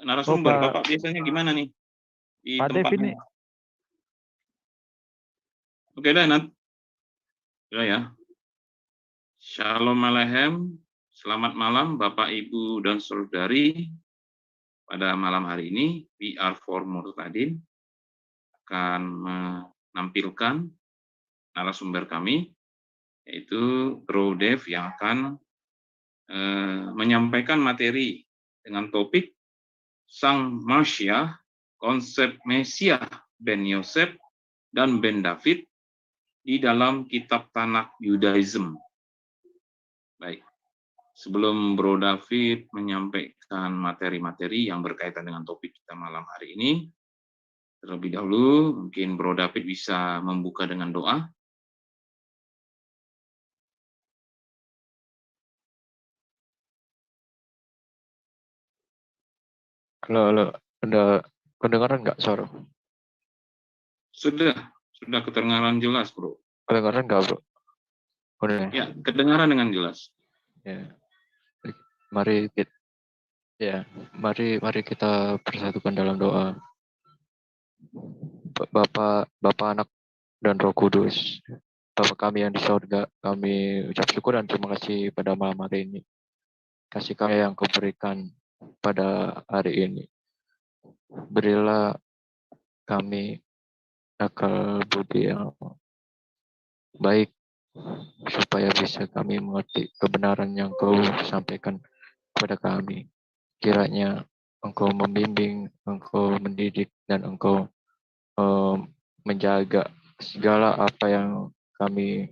Oh, narasumber. Pak, Bapak biasanya gimana nih di Pak Dev ini. tempatnya? Oke deh, nanti. Ya. Shalom Aleichem. Selamat malam Bapak, Ibu, dan Saudari. Pada malam hari ini, PR4 Murtadin akan menampilkan narasumber kami, yaitu Bro Dev yang akan menyampaikan materi dengan topik Sang Masya, konsep Mesias Ben Yosef dan Ben David di dalam kitab Tanakh Judaism. Baik, sebelum Bro David menyampaikan materi-materi yang berkaitan dengan topik kita malam hari ini, terlebih dahulu mungkin Bro David bisa membuka dengan doa. Halo, udah kedengaran nggak suara? Sudah kedengaran jelas, Bro. Kedengaran nggak, Bro? Udah. Ya, kedengaran dengan jelas. Ya. Mari kita, mari kita persatukan dalam doa. Bapak, Anak, dan Roh Kudus. Bapak kami yang di surga, kami ucap syukur dan terima kasih pada malam hari ini. Kasih kami yang Kau berikan pada hari ini. Berilah kami akal budi yang baik supaya bisa kami mengerti kebenaran yang Kau sampaikan kepada kami. Kiranya Engkau membimbing, Engkau mendidik, dan Engkau menjaga segala apa yang kami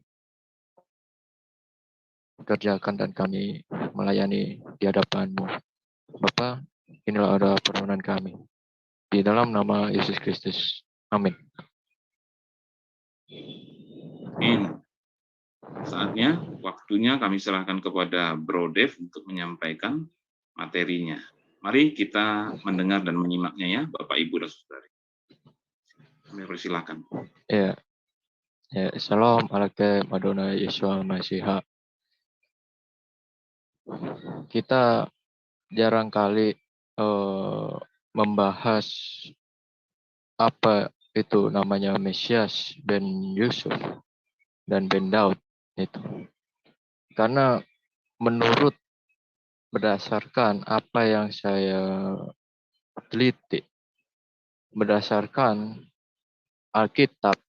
kerjakan dan kami melayani di hadapan-Mu. Bapa, inilah adalah permohonan kami. Di dalam nama Yesus Kristus. Amin. Amin. Saatnya, waktunya kami serahkan kepada Bro Dev untuk menyampaikan materinya. Mari kita mendengar dan menyimaknya ya, Bapak, Ibu, dan Saudari. Kami persilakan. Ya, Salam alaikum Adonai Yeshua Mashiach. Kita jarang kali membahas apa itu namanya Mesias Ben Yusuf dan Ben Daud itu. Karena menurut berdasarkan apa yang saya teliti, berdasarkan Alkitab,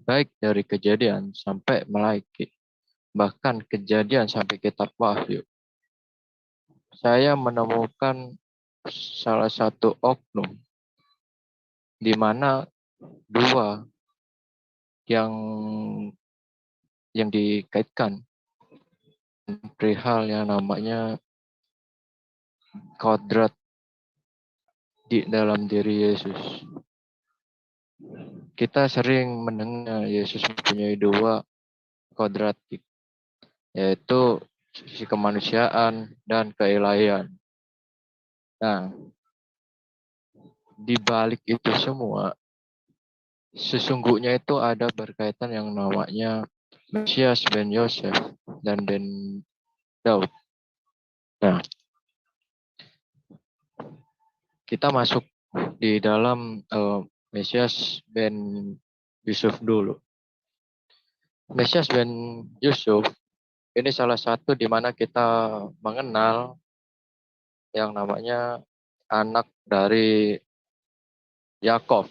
baik dari Kejadian sampai Melaiki, bahkan Kejadian sampai Kitab Wahyu, saya menemukan salah satu oknum di mana dua yang dikaitkan perihal yang namanya kodrat di dalam diri Yesus. Kita sering mendengar Yesus mempunyai dua kodrat, yaitu sisi kemanusiaan dan keilahian. Nah, di balik itu semua, sesungguhnya itu ada berkaitan yang namanya Mesias Ben Yosef dan Ben Daud. Nah, kita masuk di dalam Mesias Ben Yusuf dulu. Mesias Ben Yusuf ini salah satu di mana kita mengenal yang namanya anak dari Yakub,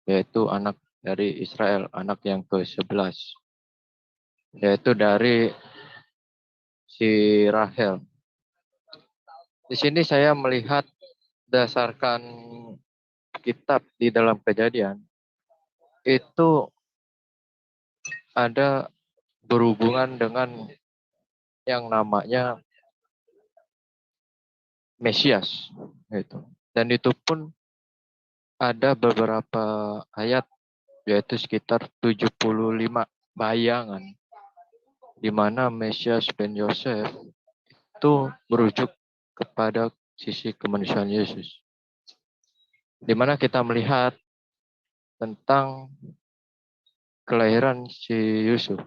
yaitu anak dari Israel, anak yang ke-11, yaitu dari si Rahel. Di sini saya melihat berdasarkan kitab di dalam Kejadian, itu ada berhubungan dengan yang namanya Mesias, gitu. Dan itu pun ada beberapa ayat, yaitu sekitar 75 bayangan, di mana Mesias Ben Yosef itu merujuk kepada sisi kemanusiaan Yesus. Di mana kita melihat tentang kelahiran si Yusuf,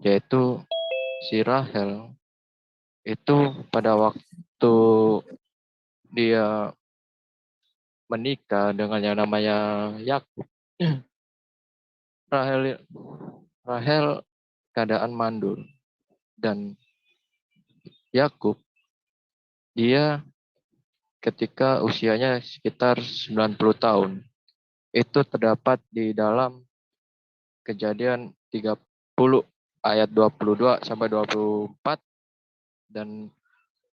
yaitu si Rahel itu pada waktu dia menikah dengan yang namanya Yakub, Rahel Rahel keadaan mandul, dan Yakub dia ketika usianya sekitar 90 tahun. Itu terdapat di dalam Kejadian 30 ayat 22 sampai 24 dan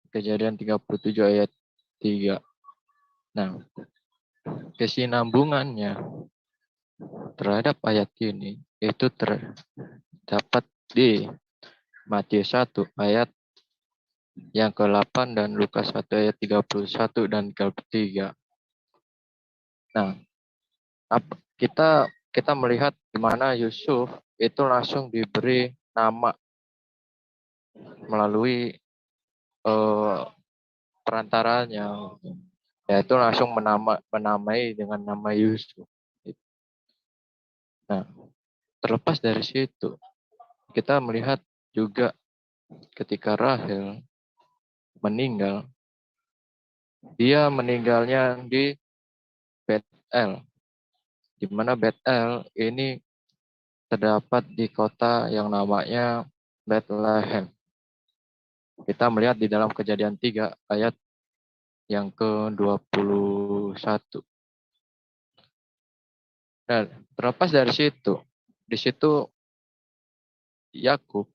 Kejadian 37 ayat 3. Nah, kesinambungannya terhadap ayat ini itu terdapat di Matius 1 ayat yang ke-8 dan Lukas 1 ayat 31 dan 33. Nah, kita melihat di mana Yusuf itu langsung diberi nama melalui perantaranya, yaitu langsung menamai dengan nama Yusuf. Nah, terlepas dari situ, kita melihat juga ketika Rahel meninggal, dia meninggalnya di Betel, di mana Betel ini terdapat di kota yang namanya Bethlehem. Kita melihat di dalam Kejadian 3 ayat yang ke-21. Nah, terlepas dari situ, di situ Yakub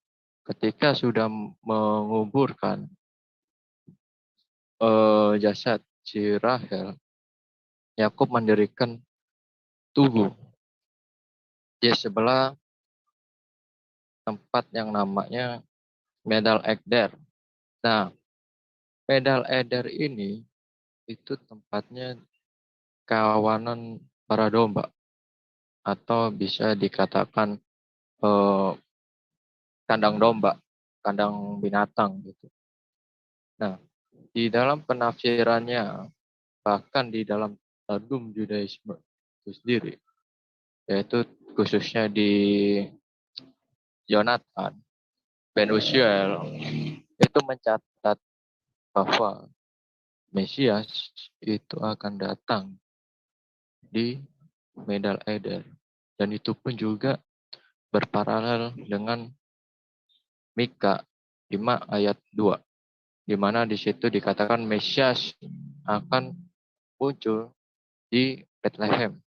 ketika sudah menguburkan jasad si Rahel, Yakub mendirikan tugu di sebelah tempat yang namanya Medal Eder. Nah, Medal Eder ini itu tempatnya kawanan para domba, atau bisa dikatakan kandang domba, kandang binatang gitu. Nah, di dalam penafsirannya, bahkan di dalam Targum Judaisme itu sendiri, yaitu khususnya di Yonatan Ben Uziel, itu mencatat bahwa Mesias itu akan datang di Medal Eder, dan itu pun juga berparalel dengan Mika 5 ayat 2, di mana di situ dikatakan Mesias akan muncul di Bethlehem,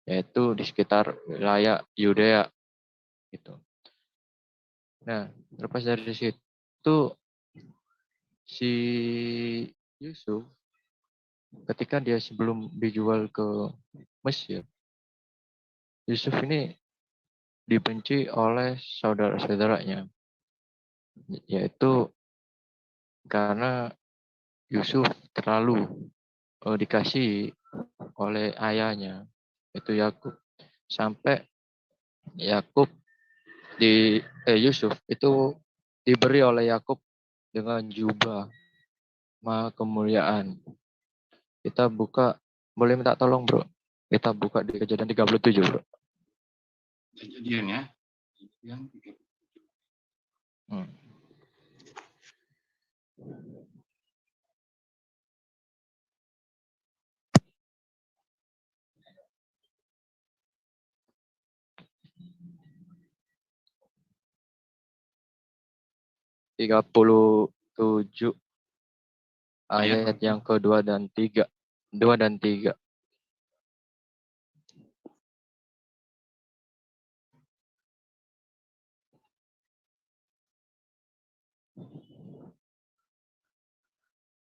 yaitu di sekitar wilayah Yudea gitu. Nah, terlepas dari situ, si Yusuf ketika dia sebelum dijual ke Mesir, Yusuf ini dibenci oleh saudara-saudaranya, yaitu karena Yusuf terlalu dikasih oleh ayahnya, yaitu Yakub, sampai Yakub Yusuf itu diberi oleh Yakub dengan jubah maha kemuliaan. Kita buka, boleh minta tolong bro, kita buka di Kejadian 37 bro. Kejadian ya. Kejadian 37. 37 ayat yang kedua dan 3. 2 dan 3.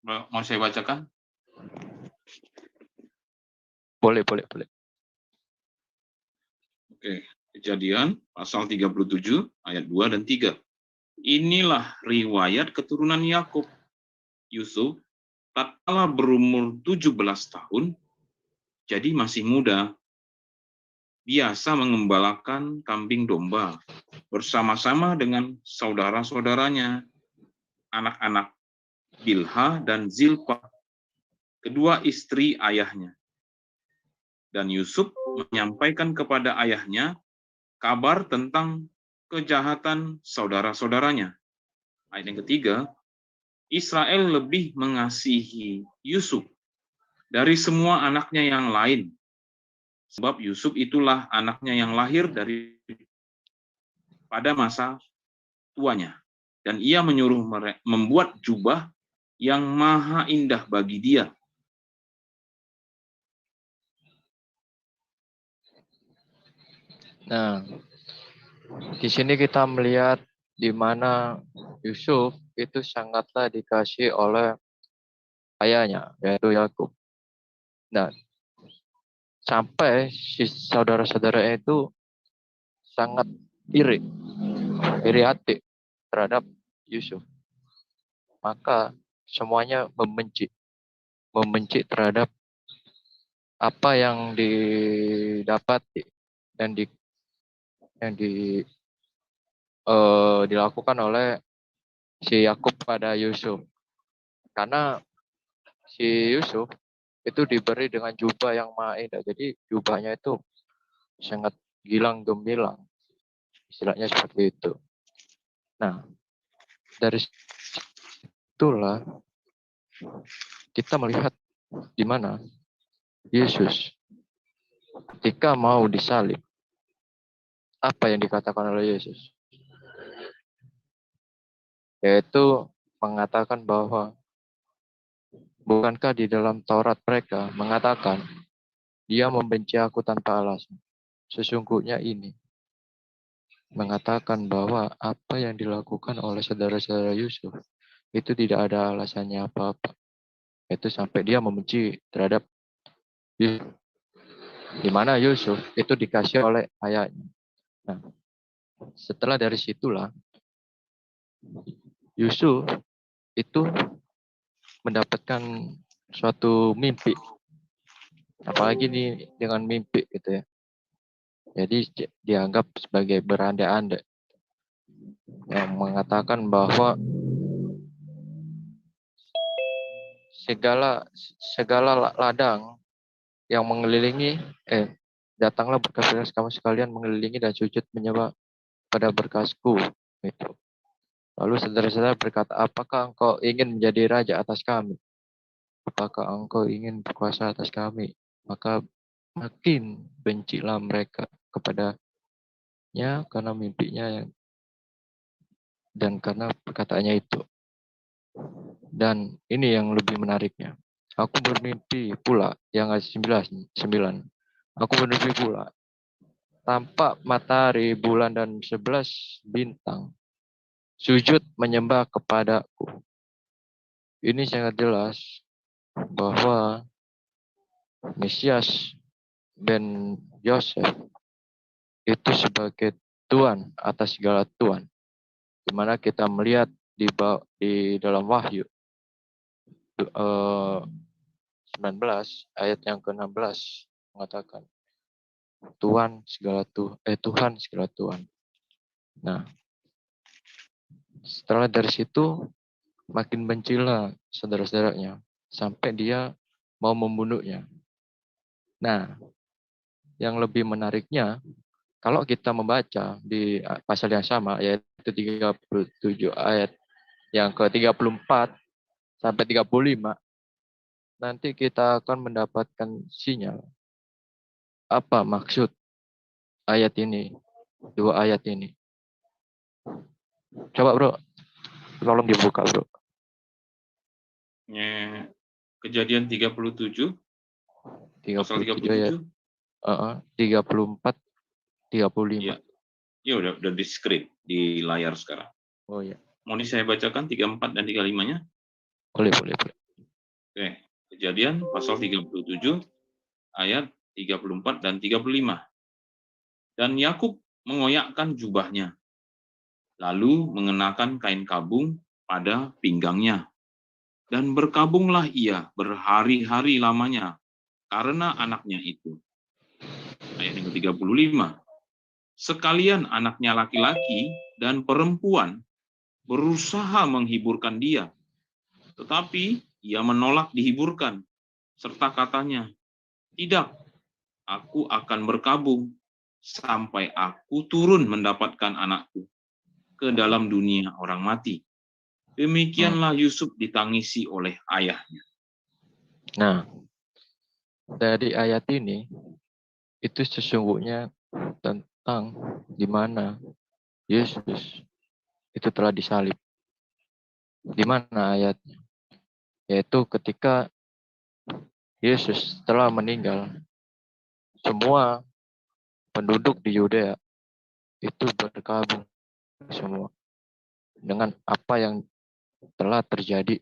Mau saya bacakan? Boleh. Oke, Kejadian pasal 37 ayat 2 dan 3. Inilah riwayat keturunan Yakub. Yusuf tatkala berumur 17 tahun, jadi masih muda, biasa mengembalakan kambing domba bersama-sama dengan saudara-saudaranya, anak-anak Bilha dan Zilpa, kedua istri ayahnya. Dan Yusuf menyampaikan kepada ayahnya kabar tentang kejahatan saudara-saudaranya. Ayat yang ketiga, Israel lebih mengasihi Yusuf dari semua anaknya yang lain. Sebab Yusuf itulah anaknya yang lahir pada masa tuanya. Dan ia menyuruh membuat jubah yang maha indah bagi dia. Nah, di sini kita melihat di mana Yusuf itu sangatlah dikasih oleh ayahnya, yaitu Yakub. Nah, sampai si saudara-saudaranya itu sangat iri hati terhadap Yusuf. Maka semuanya membenci terhadap apa yang didapati dan dilakukan oleh si Yakub pada Yusuf. Karena si Yusuf itu diberi dengan jubah yang maha indah. Jadi jubahnya itu sangat gilang gemilang. Istilahnya seperti itu. Nah, dari situlah kita melihat di mana Yesus ketika mau disalib, apa yang dikatakan oleh Yesus? Yaitu mengatakan bahwa bukankah di dalam Taurat mereka mengatakan dia membenci aku tanpa alasan. Sesungguhnya ini mengatakan bahwa apa yang dilakukan oleh saudara-saudara Yusuf itu tidak ada alasannya apa-apa. Itu sampai dia membenci terhadap Yusuf. Di mana Yusuf itu dikasih oleh ayahnya. Nah, setelah dari situlah Yusuf itu mendapatkan suatu mimpi. Apalagi nih dengan mimpi gitu ya. Jadi dianggap sebagai berandai-andai yang mengatakan bahwa segala ladang yang mengelilingi datanglah berkas-berkas kamu sekalian mengelilingi dan sujud menyembah pada berkasku itu. Lalu saudara-saudara berkata, apakah engkau ingin menjadi raja atas kami? Apakah engkau ingin berkuasa atas kami? Maka makin bencilah mereka kepadanya karena mimpinya dan karena perkataannya itu. Dan ini yang lebih menariknya. Aku bermimpi pula yang ayat 9. Aku bermimpi pula tampak matahari, bulan dan 11 bintang sujud menyembah kepadaku. Ini sangat jelas bahwa Mesias ben Yosef itu sebagai Tuhan atas segala Tuhan. Di mana kita melihat di dalam Wahyu 19 ayat yang ke-16 mengatakan Tuhan segala Tuhan. Nah, setelah dari situ makin bencilah saudara-saudaranya sampai dia mau membunuhnya. Nah, yang lebih menariknya kalau kita membaca di pasal yang sama yaitu 37 ayat yang ke-34 sampai 35 nanti kita akan mendapatkan sinyal apa maksud ayat ini, dua ayat ini. Coba bro, tolong dibuka bro. Kejadian 37 pasal 37 ayat 34 35. Ya udah di screen di layar sekarang. Oh ya. Mau saya bacakan 34 dan 35-nya? Boleh. Oke, Kejadian pasal 37 ayat 34 dan 35. Dan Yakub mengoyakkan jubahnya, lalu mengenakan kain kabung pada pinggangnya. Dan berkabunglah ia berhari-hari lamanya karena anaknya itu. Ayat yang ke-35. Sekalian anaknya laki-laki dan perempuan berusaha menghiburkan dia, tetapi ia menolak dihiburkan, serta katanya, tidak, aku akan berkabung sampai aku turun mendapatkan anakku ke dalam dunia orang mati. Demikianlah Yusuf ditangisi oleh ayahnya. Nah, dari ayat ini itu sesungguhnya tentang di mana Yesus itu telah disalib. Di mana ayatnya? Yaitu ketika Yesus telah meninggal, semua penduduk di Yudea itu berkabung semua dengan apa yang telah terjadi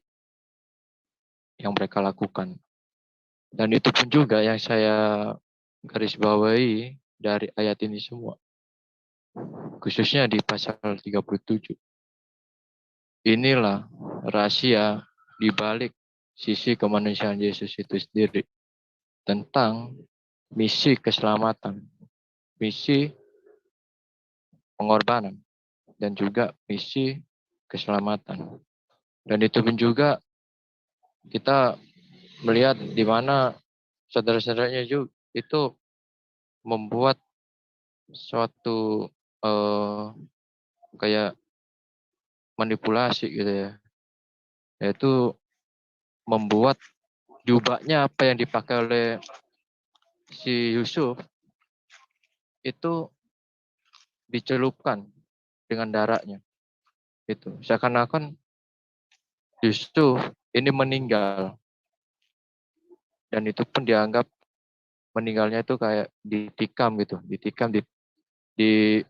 yang mereka lakukan. Dan itu pun juga yang saya garis bawahi dari ayat ini semua. Khususnya di pasal 37. Inilah rahasia di balik sisi kemanusiaan Yesus itu sendiri. Tentang misi keselamatan, misi pengorbanan, dan juga misi keselamatan. Dan itu pun juga kita melihat di mana saudara-saudaranya juga itu membuat suatu kayak manipulasi gitu ya, yaitu membuat jubahnya apa yang dipakai oleh si Yusuf itu dicelupkan dengan darahnya. Itu seakan-akan Yusuf ini meninggal, dan itu pun dianggap meninggalnya itu kayak ditikam gitu, ditikam di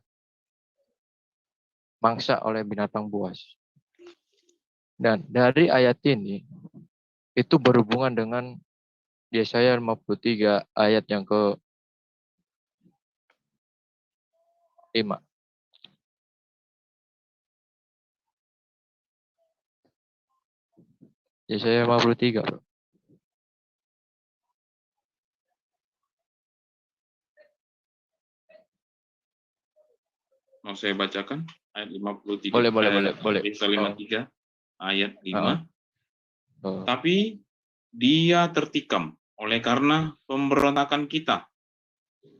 mangsa oleh binatang buas. Dan dari ayat ini itu berhubungan dengan Yesaya 53 ayat yang ke-5. Yesaya 53, Bro. Mau saya bacakan ayat 53, Boleh. Yesaya 53 ayat 5. Oh. Tapi dia tertikam oleh karena pemberontakan kita.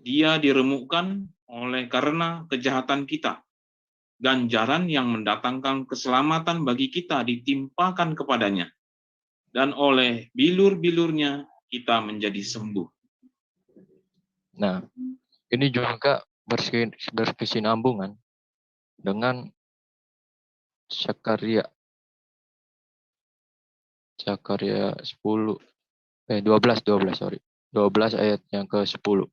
Dia diremukkan oleh karena kejahatan kita. Ganjaran yang mendatangkan keselamatan bagi kita ditimpakan kepadanya. Dan oleh bilur-bilurnya kita menjadi sembuh. Nah, ini juga berkesinambungan dengan Zakaria 12 ayat yang ke-10.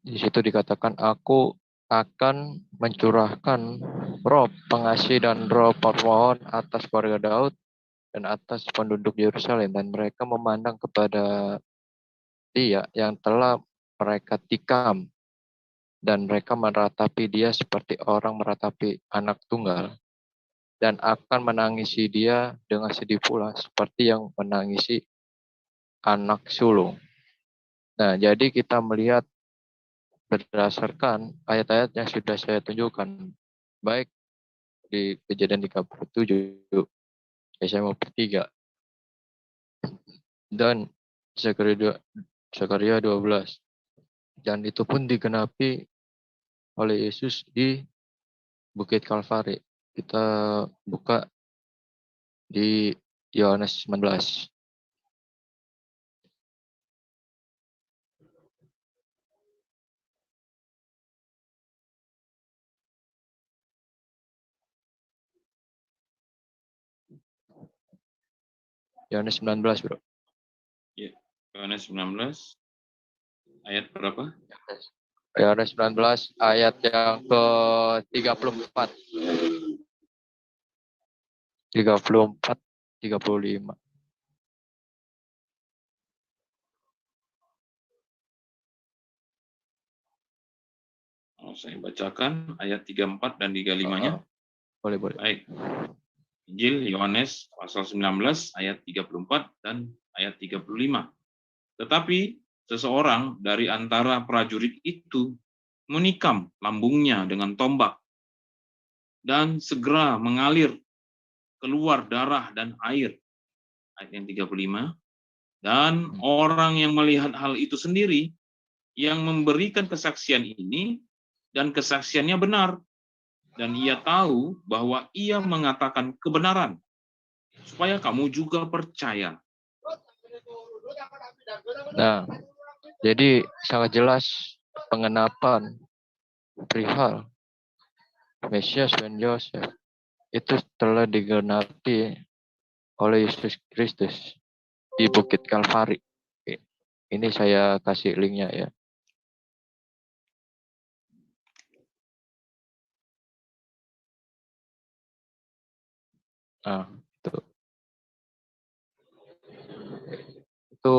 Di situ dikatakan, aku akan mencurahkan roh pengasih dan roh pemohon atas warga Daud dan atas penduduk Yerusalem, dan mereka memandang kepada dia yang telah mereka tikam, dan mereka meratapi dia seperti orang meratapi anak tunggal, dan akan menangisi dia dengan sedih pula seperti yang menangisi anak sulung. Nah, jadi kita melihat berdasarkan ayat-ayat yang sudah saya tunjukkan, baik di Kejadian 37, Yesaya 53, dan Zakaria 12. Dan itu pun digenapi oleh Yesus di Bukit Kalvari. Kita buka di Yohanes 19. Yohanes 19, Bro. Ya, Yohanes 19 ayat berapa? Yohanes 19 ayat yang ke-34. 34, 35. Saya bacakan ayat 34 dan 35-nya. Boleh. Baik. Injil Yohanes pasal 19 ayat 34 dan ayat 35. Tetapi seseorang dari antara prajurit itu menikam lambungnya dengan tombak, dan segera mengalir keluar darah dan air. Ayat yang 35. Dan orang yang melihat hal itu sendiri yang memberikan kesaksian ini, dan kesaksiannya benar. Dan ia tahu bahwa ia mengatakan kebenaran, supaya kamu juga percaya. Nah, jadi sangat jelas pengenapan perihal Mesias dan Yosef itu telah digenapi oleh Yesus Kristus di Bukit Kalvari. Ini saya kasih linknya ya. Nah, itu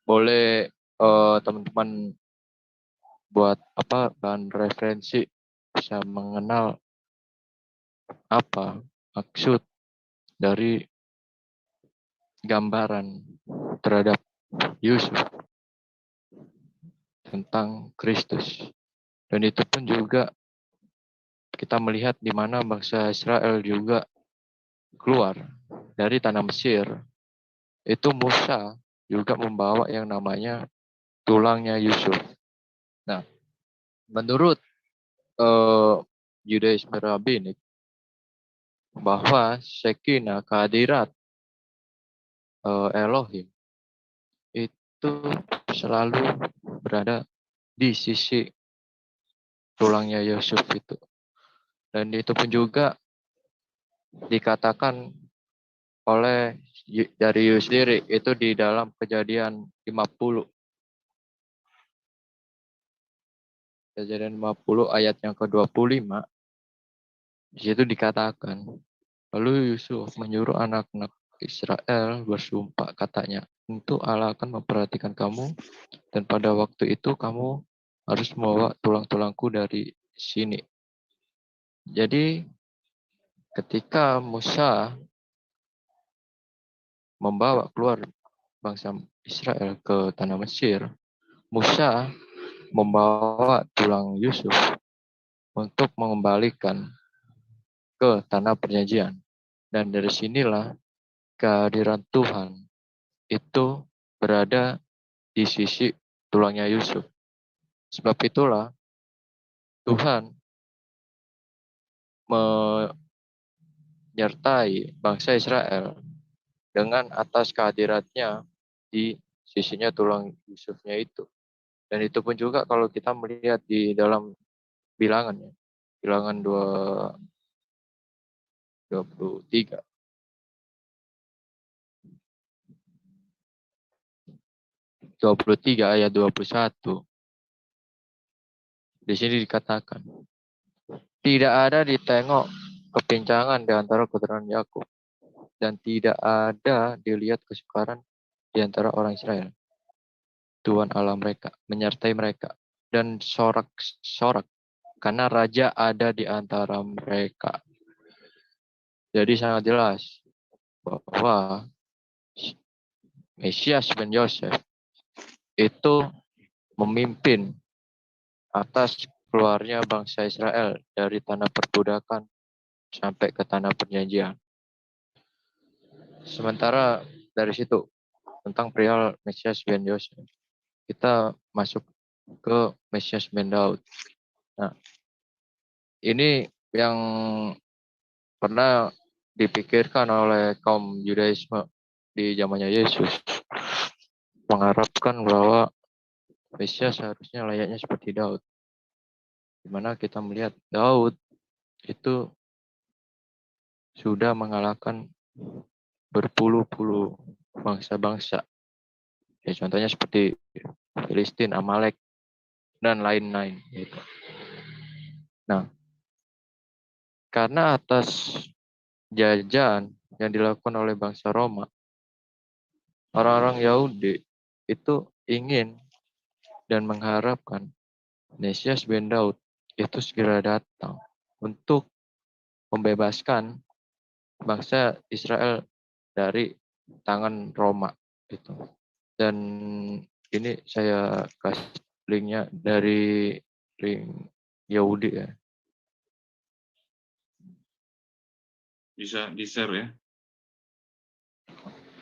boleh teman-teman buat apa bahan referensi, bisa mengenal apa maksud dari gambaran terhadap Yusuf tentang Kristus. Dan itu pun juga kita melihat di mana bangsa Israel juga keluar dari tanah Mesir. Itu Musa juga membawa yang namanya tulangnya Yusuf. Nah, menurut Judaisme Rabbinik, bahwa Shekinah, kehadirat Elohim itu selalu berada di sisi tulangnya Yusuf itu. Dan itu pun juga dikatakan oleh dari Yusuf sendiri itu di dalam Kejadian 50. Kejadian 50 ayat yang ke-25, di situ dikatakan, lalu Yusuf menyuruh anak-anak Israel bersumpah, katanya, tentu Allah akan memperhatikan kamu, dan pada waktu itu kamu harus membawa tulang-tulangku dari sini. Jadi ketika Musa membawa keluar bangsa Israel ke tanah Mesir, Musa membawa tulang Yusuf untuk mengembalikan ke tanah perjanjian. Dan dari sinilah kehadiran Tuhan itu berada di sisi tulangnya Yusuf. Sebab itulah Tuhan menyertai bangsa Israel dengan atas kehadiratnya di sisinya tulang Yusufnya itu. Dan itu pun juga kalau kita melihat di dalam bilangan ya, bilangan 23. 23 ayat 21. Di sini dikatakan, tidak ada ditengok kepincangan di antara keturunan Yakub, dan tidak ada dilihat kesukaran di antara orang Israel. Tuhan Allah mereka menyertai mereka, dan sorak-sorak karena raja ada di antara mereka. Jadi sangat jelas bahwa Mesias ben Yosef itu memimpin atas keluarnya bangsa Israel dari tanah perbudakan sampai ke tanah perjanjian. Sementara dari situ tentang perihal Mesias ben Yosef, kita masuk ke Mesias ben Daud. Nah, ini yang pernah dipikirkan oleh kaum Yudaisme di zamannya Yesus, mengharapkan bahwa Mesias seharusnya layaknya seperti Daud, di mana kita melihat Daud itu sudah mengalahkan berpuluh-puluh bangsa-bangsa. Ya, contohnya seperti Filistin, Amalek, dan lain-lain. Gitu. Nah, karena atas jajahan yang dilakukan oleh bangsa Roma, orang-orang Yahudi itu ingin dan mengharapkan Mesias ben Daud itu segera datang untuk membebaskan bangsa Israel dari tangan Roma itu. Dan ini saya kasih linknya dari link Yahudi ya. Bisa di-share ya.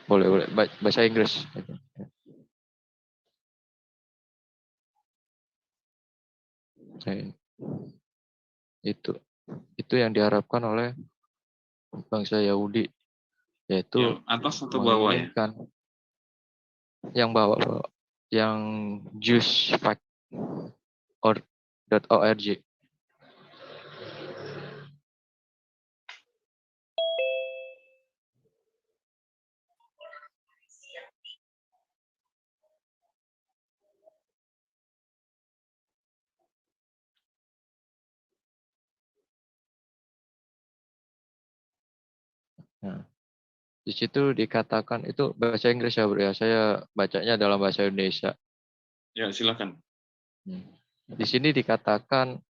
Boleh bahasa Inggris. Nah, itu yang diharapkan oleh bangsa Yahudi, yaitu Yang atas atau bawah ya? menginginkan yang bawah, yang JewsFact.org. Nah, di situ dikatakan, itu bahasa Inggris ya bro ya, saya bacanya dalam bahasa Indonesia. Ya, silakan. Di sini dikatakan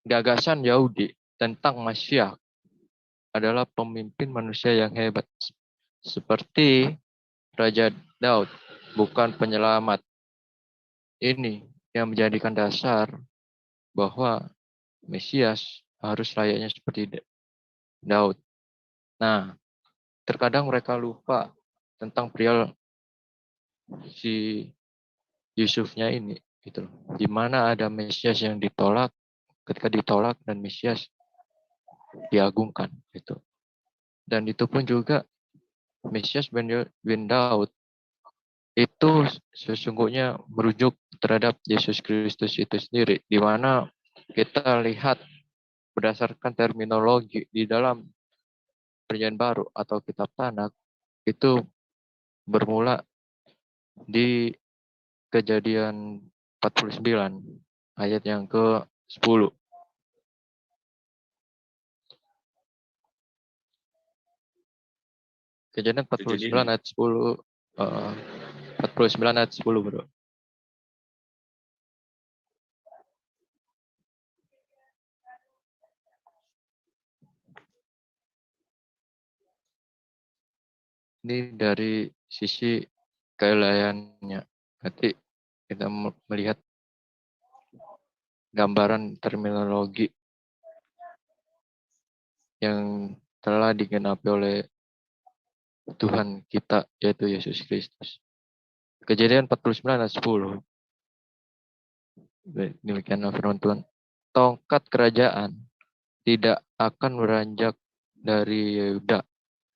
gagasan Yahudi tentang Masiah adalah pemimpin manusia yang hebat, seperti Raja Daud, bukan penyelamat. Ini yang menjadikan dasar bahwa Mesias harus layaknya seperti Daud. Nah, terkadang mereka lupa tentang perihal si Yusufnya ini, gitu loh. Di mana ada Mesias yang ditolak, ketika ditolak dan Mesias diagungkan, gitu. Dan itu pun juga Mesias bin Daud itu sesungguhnya merujuk terhadap Yesus Kristus itu sendiri, di mana kita lihat berdasarkan terminologi di dalam Perjanjian Baru atau Kitab Tanakh itu bermula di Kejadian 49 ayat yang ke-10. Kejadian 49 ayat 10, 49 ayat 10 bro. Ini dari sisi keilahiannya. Nanti kita melihat gambaran terminologi yang telah digenapi oleh Tuhan kita, yaitu Yesus Kristus. Kejadian 49 ayat 10. Demikian firman Tuhan. Tongkat kerajaan tidak akan beranjak dari Yehuda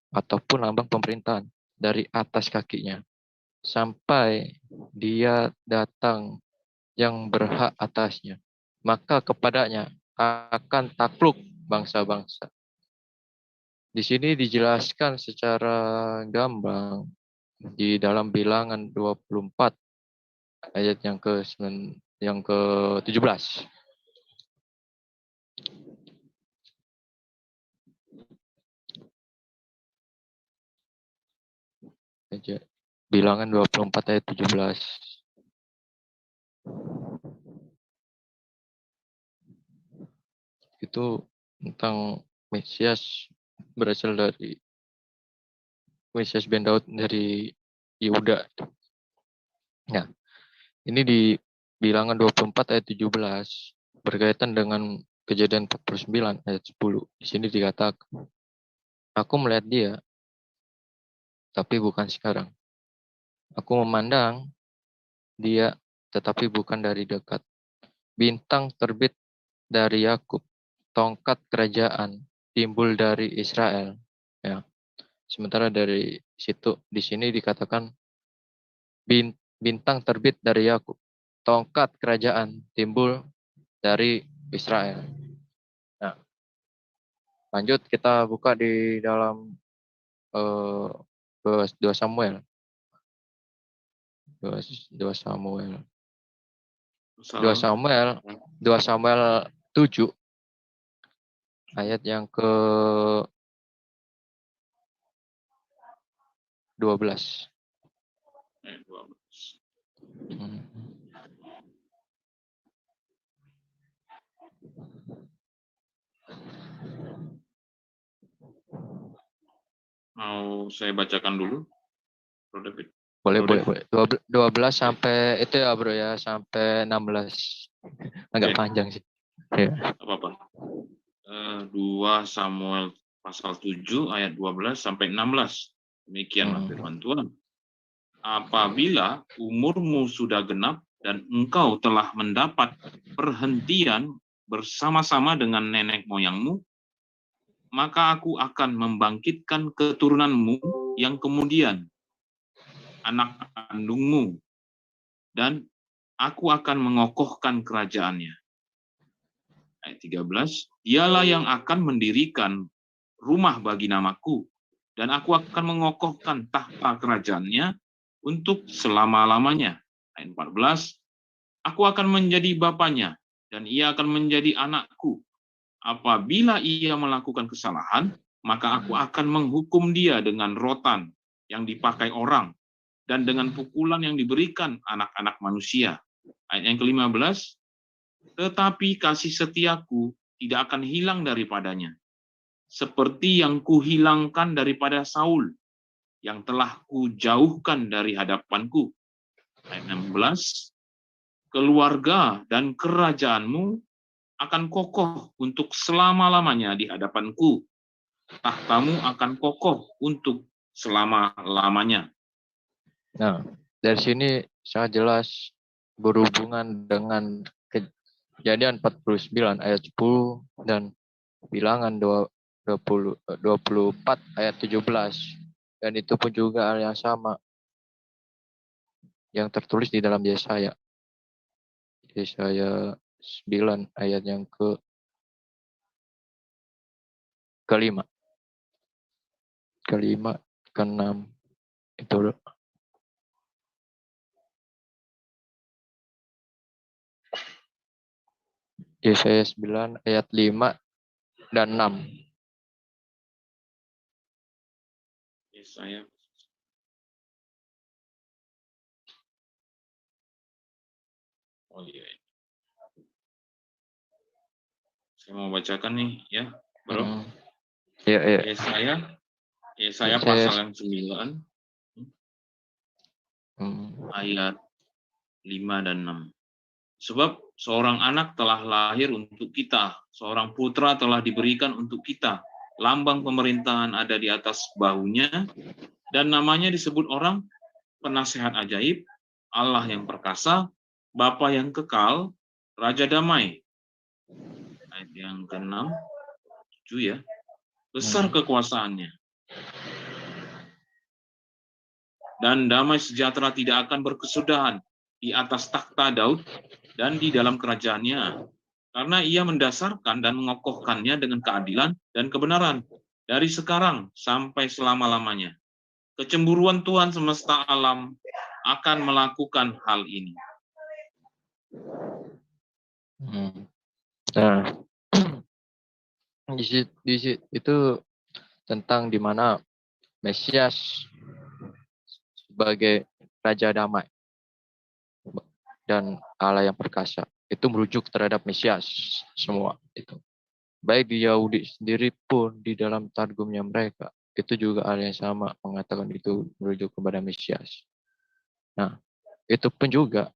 ataupun lambang pemerintahan dari atas kakinya sampai dia datang yang berhak atasnya. Maka kepadanya akan takluk bangsa-bangsa. Di sini dijelaskan secara gamblang di dalam Bilangan 24 ayat yang ke-17. Bilangan 24 ayat 17. Itu tentang Mesias berasal dari Mesias bin Daud dari Yehuda. Nah, ini di Bilangan 24 ayat 17 berkaitan dengan Kejadian 49 ayat 10. Di sini dikatakan, aku melihat dia, tapi bukan sekarang. Aku memandang dia, tetapi bukan dari dekat. Bintang terbit dari Yakub, tongkat kerajaan timbul dari Israel. Ya. Sementara dari situ, di sini dikatakan bintang terbit dari Yakub, tongkat kerajaan timbul dari Israel. Nah, lanjut kita buka di dalam 2 Samuel. 2 Samuel 7 ayat yang ke-12. Mau saya bacakan dulu, Bro David? Boleh. 12 sampai itu ya bro ya, sampai 16. Agak panjang sih. Ya. Apa-apa. 2 Samuel pasal 7 ayat 12 sampai 16. Demikianlah firman Tuhan. Apabila umurmu sudah genap dan engkau telah mendapat perhentian bersama-sama dengan nenek moyangmu, maka aku akan membangkitkan keturunanmu yang kemudian, anak kandungmu, dan aku akan mengokohkan kerajaannya. Ayat 13, dialah yang akan mendirikan rumah bagi namaku, dan aku akan mengokohkan tahta kerajaannya untuk selama-lamanya. Ayat 14, aku akan menjadi bapaknya, dan ia akan menjadi anakku. Apabila ia melakukan kesalahan, maka aku akan menghukum dia dengan rotan yang dipakai orang, dan dengan pukulan yang diberikan anak-anak manusia. Ayat yang ke-15, tetapi kasih setiaku tidak akan hilang daripadanya, seperti yang kuhilangkan daripada Saul, yang telah kujauhkan dari hadapanku. Ayat 16, keluarga dan kerajaanmu akan kokoh untuk selama-lamanya di hadapanku. Tahtamu akan kokoh untuk selama-lamanya. Nah, dari sini sangat jelas berhubungan dengan Kejadian 49 ayat 10 dan Bilangan 24 ayat 17. Dan itu pun juga hal yang sama yang tertulis di dalam Yesaya. Yesaya 9 ayat yang kelima. Kelima, keenam. Itu Yesaya 9 ayat 5 dan 6. Yesaya. Oh iya. Saya mau bacakan nih ya, Bro. Ya, ya. Yesaya pasal yang 9 ayat 5 dan 6. Sebab seorang anak telah lahir untuk kita, seorang putra telah diberikan untuk kita. Lambang pemerintahan ada di atas bahunya, dan namanya disebut orang Penasehat Ajaib, Allah yang perkasa, Bapa yang kekal, Raja Damai. Ayat yang ke-6, 7 ya. Besar kekuasaannya, dan damai sejahtera tidak akan berkesudahan di atas takhta Daud dan di dalam kerajaannya, karena ia mendasarkan dan mengokohkannya dengan keadilan dan kebenaran dari sekarang sampai selama-lamanya. Kecemburuan Tuhan semesta alam akan melakukan hal ini. Nah, itu tentang di mana Mesias sebagai Raja Damai dan Allah yang perkasa. Itu merujuk terhadap Mesias semua itu. Baik di Yahudi sendiri pun di dalam targumnya mereka itu juga hal yang sama mengatakan itu merujuk kepada Mesias. Nah, itu pun juga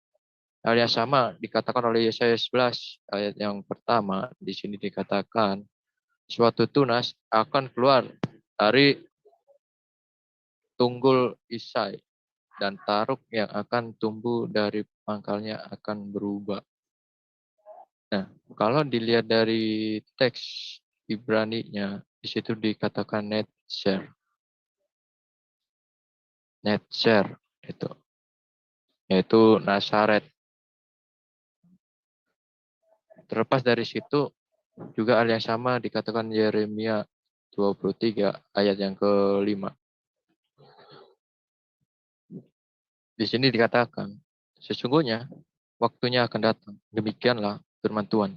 hal yang sama dikatakan oleh Yesaya 11 ayat yang pertama. Di sini dikatakan suatu tunas akan keluar dari tunggul Isai, dan taruk yang akan tumbuh dari pangkalnya akan berubah. Nah, kalau dilihat dari teks Ibrani-nya, di situ dikatakan Netzer. Netzer itu, yaitu Nasaret. Terlepas dari situ, juga hal yang sama dikatakan Yeremia 23 ayat yang ke-5. Di sini dikatakan, sesungguhnya waktunya akan datang. Demikianlah firman Tuhan,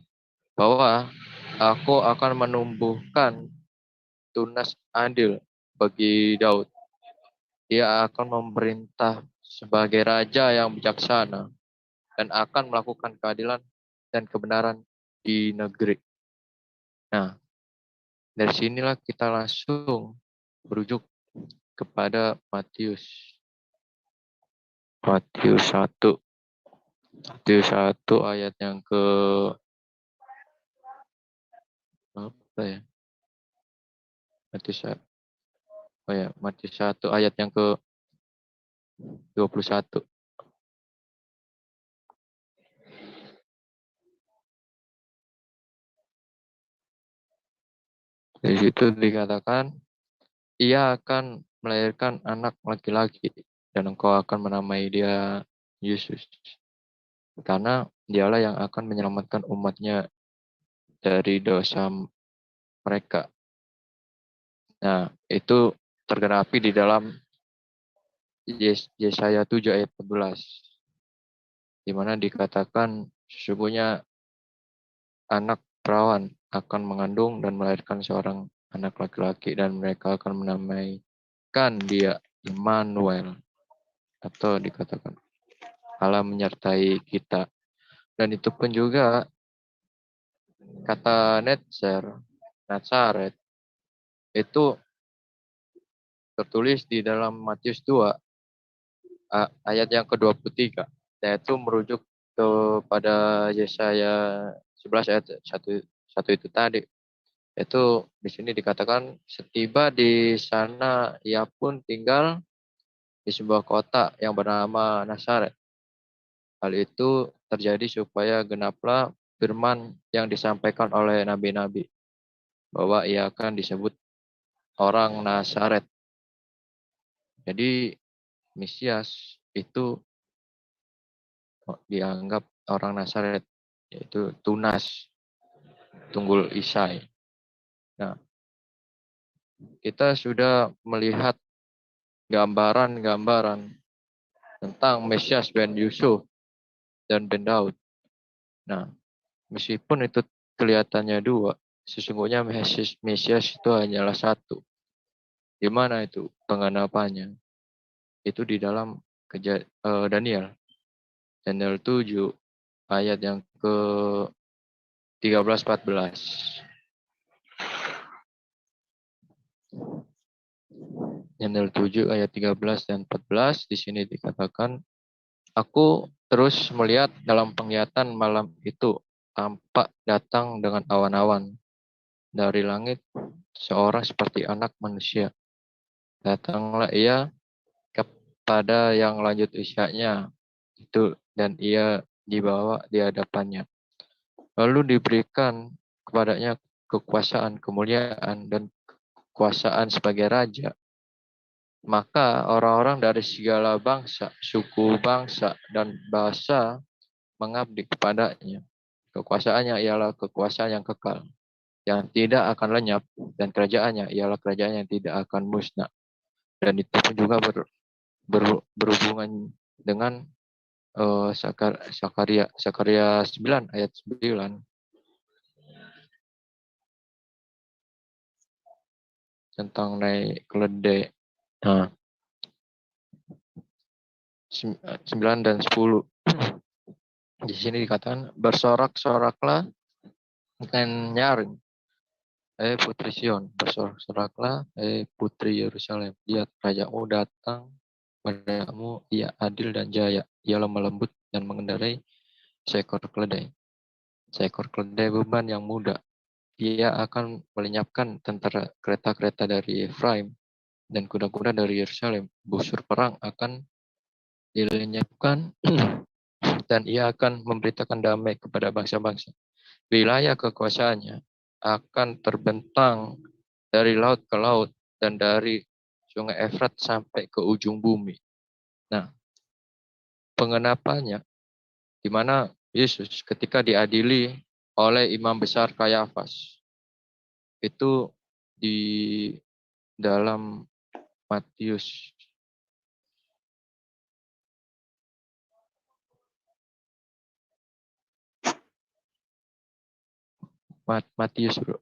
bahwa aku akan menumbuhkan tunas adil bagi Daud. Dia akan memerintah sebagai raja yang bijaksana dan akan melakukan keadilan dan kebenaran di negeri. Nah, dari sinilah kita langsung merujuk kepada Matius 1. Matius 1 ayat yang ke apa ya? Matius 1 ayat yang ke 21. Di situ dikatakan, ia akan melahirkan anak laki-laki dan engkau akan menamai dia Yesus. Karena dialah yang akan menyelamatkan umatnya dari dosa mereka. Nah, itu tergenapi di dalam Yesaya 7 ayat 14. Di mana dikatakan sesungguhnya anak perawan akan mengandung dan melahirkan seorang anak laki-laki dan mereka akan menamaikan dia Immanuel, atau dikatakan Allah menyertai kita. Dan itu pun juga kata Nazaret itu tertulis di dalam Matius 2 ayat yang ke-23, yaitu merujuk kepada Yesaya 11 ayat 1 itu tadi. Itu di sini dikatakan setiba di sana ia pun tinggal di sebuah kota yang bernama Nazaret. Hal itu terjadi supaya genaplah firman yang disampaikan oleh nabi-nabi bahwa ia akan disebut orang Nazaret. Jadi Mesias itu dianggap orang Nazaret, yaitu Tunas, Tunggul Isai. Nah, kita sudah melihat gambaran-gambaran tentang Mesias ben Yusuf dan ben Daud. Nah, meskipun itu kelihatannya dua, sesungguhnya Mesias itu hanyalah satu. Di mana itu pengenapannya? Itu di dalam Daniel 7 ayat yang ke 13-14. Daniel 7 ayat 13 dan 14 di sini dikatakan, aku terus melihat dalam penglihatan malam itu tampak datang dengan awan-awan dari langit seorang seperti anak manusia. Datanglah ia kepada yang lanjut usianya itu dan ia dibawa di hadapannya. Lalu diberikan kepadanya kekuasaan, kemuliaan, dan kekuasaan sebagai raja. Maka orang-orang dari segala bangsa, suku bangsa, dan bahasa mengabdi kepadanya. Kekuasaannya ialah kekuasaan yang kekal, yang tidak akan lenyap, dan kerajaannya ialah kerajaan yang tidak akan musnah. Dan itu pun juga berhubungan dengan Sakaria 9 ayat 9 tentang naik keledai. Nah, 9 dan 10. Di sini dikatakan, bersorak-soraklah dengan nyaring, putri Sion, bersorak-soraklah, putri Yerusalem. Lihat, rajamu datang padamu, ia adil dan jaya. Ia lemah lembut dan mengendarai seekor keledai. Seekor keledai beban yang muda. Ia akan melenyapkan tentara kereta-kereta dari Efraim dan kuda-kuda dari Yerusalem. Busur perang akan dilenyapkan dan ia akan memberitakan damai kepada bangsa-bangsa. Wilayah kekuasaannya akan terbentang dari laut ke laut dan dari sungai Efrat sampai ke ujung bumi. Nah, pengenapannya di mana Yesus ketika diadili oleh imam besar Kayafas itu di dalam Matius bro.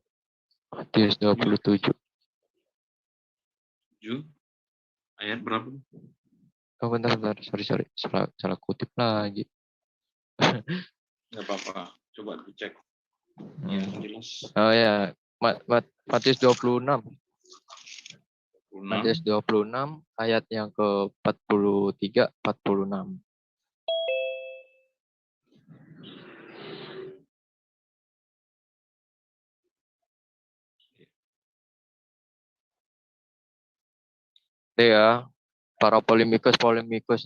Matius 27. Ayat berapa? Oh, bentar. Sorry. Salah kutip lagi. Nggak apa-apa. Coba dicek. Yang jelas. Oh ya, Matius 26. Matius 26 ayat yang ke-43 46. Ya, para polemikus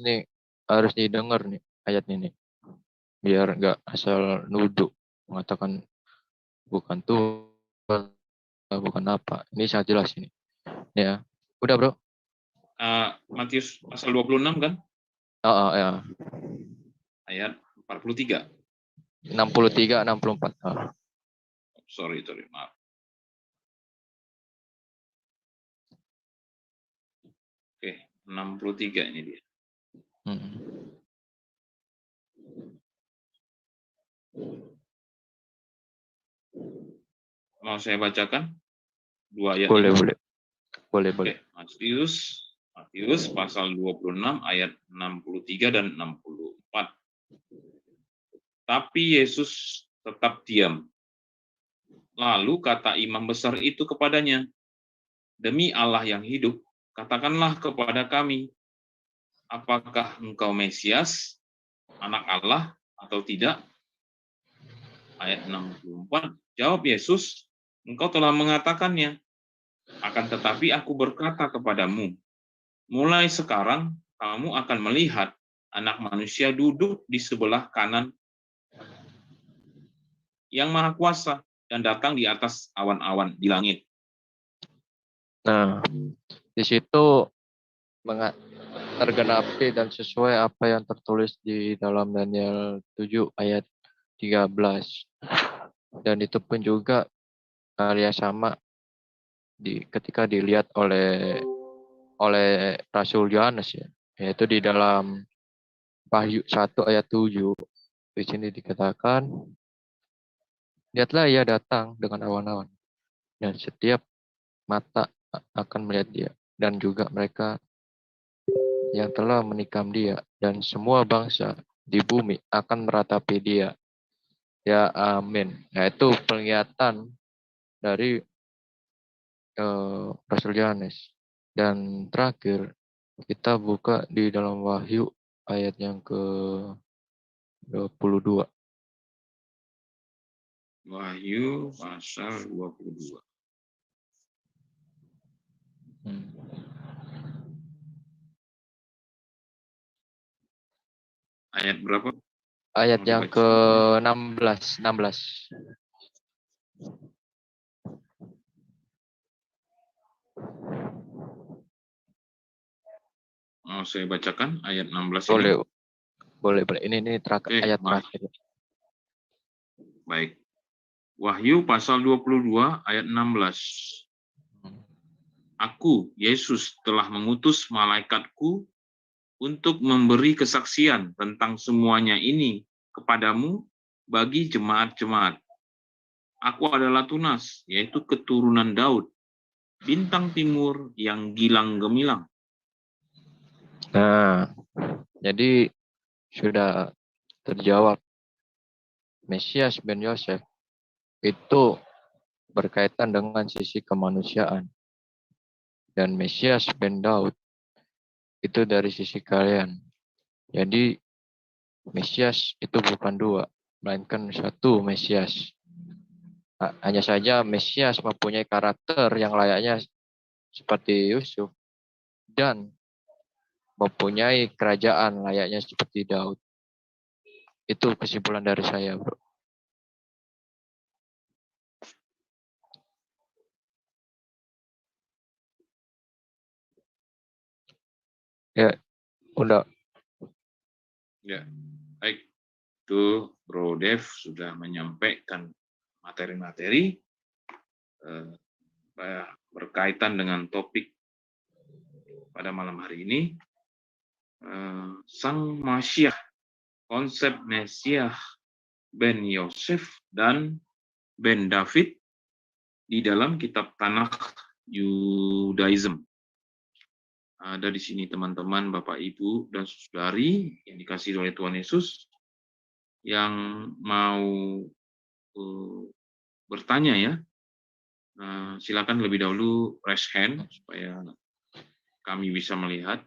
nih harus didengar nih ayat ini. Biar nggak asal nuduh mengatakan bukan Tuhan bukan apa. Ini sangat jelas ini. Ya, udah bro. Matius pasal 26 kan? Ya. Ayat 43. 63, 64. Sorry, maaf. Oke, 63 ini dia. Mau saya bacakan 2 ayat Boleh, ini? boleh. Oke, Matius pasal 26 ayat 63 dan 64. Tapi Yesus tetap diam. Lalu kata imam besar itu kepadanya, "Demi Allah yang hidup, katakanlah kepada kami, apakah engkau Mesias, anak Allah atau tidak?" Ayat 64, jawab Yesus, "Engkau telah mengatakannya. Akan tetapi aku berkata kepadamu, mulai sekarang kamu akan melihat Anak Manusia duduk di sebelah kanan Yang Maha Kuasa dan datang di atas awan-awan di langit." Nah, di situ tergenapi dan sesuai apa yang tertulis di dalam Daniel 7 ayat 13. Dan itu pun juga hal yang sama ketika dilihat oleh Rasul Yohanes, ya, yaitu di dalam Wahyu 1 ayat 7. Di sini dikatakan, lihatlah ia datang dengan awan-awan, dan setiap mata akan melihat dia, dan juga mereka yang telah menikam dia, dan semua bangsa di bumi akan meratapi dia. Ya, amin. Nah, itu penglihatan dari Rasul Yohanes. Dan terakhir, kita buka di dalam Wahyu ayat yang ke-22. Wahyu pasal 22. Ayat berapa? Ayat yang ke-16. 16. Mau saya bacakan ayat 16 Boleh, ini? boleh. Ini ayat terakhir. Baik. Wahyu pasal 22 ayat 16. Aku, Yesus, telah mengutus malaikatku untuk memberi kesaksian tentang semuanya ini kepadamu bagi jemaat-jemaat. Aku adalah Tunas, yaitu keturunan Daud, bintang timur yang gilang gemilang. Nah, jadi sudah terjawab. Mesias ben Yosef itu berkaitan dengan sisi kemanusiaan. Dan Mesias ben Daud itu dari sisi kalian. Jadi Mesias itu bukan dua, melainkan satu Mesias. Hanya saja Mesias mempunyai karakter yang layaknya seperti Yusuf dan mempunyai kerajaan layaknya seperti Daud. Itu kesimpulan dari saya, bro. Ya, udah. Ya, baik. Itu Bro Dev sudah menyampaikan materi-materi berkaitan dengan topik pada malam hari ini. Sang Masyih, konsep Mesias ben Yosef dan ben David di dalam kitab Tanakh Judaism. Ada di sini teman-teman, Bapak, Ibu, dan saudari yang dikasihi oleh Tuhan Yesus yang mau bertanya ya. Silakan lebih dahulu raise hand supaya kami bisa melihat.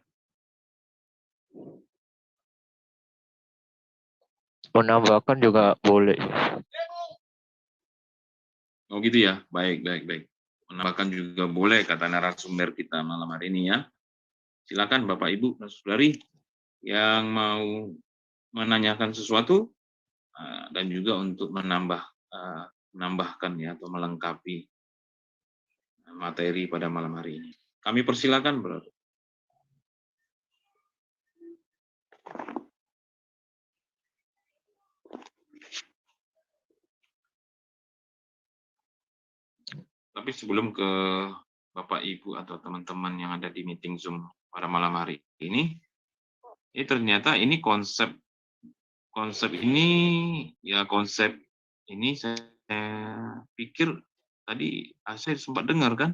Menambahkan juga boleh. Oh gitu ya, baik. Menambahkan juga boleh, kata narasumber kita malam hari ini ya. Silakan Bapak, Ibu, dan saudari yang mau menanyakan sesuatu dan juga untuk menambahkan ya atau melengkapi materi pada malam hari ini. Kami persilakan, Bro. Tapi sebelum ke Bapak, Ibu, atau teman-teman yang ada di meeting Zoom pada malam hari ini ternyata ini konsep ini saya pikir tadi saya sempat dengar kan,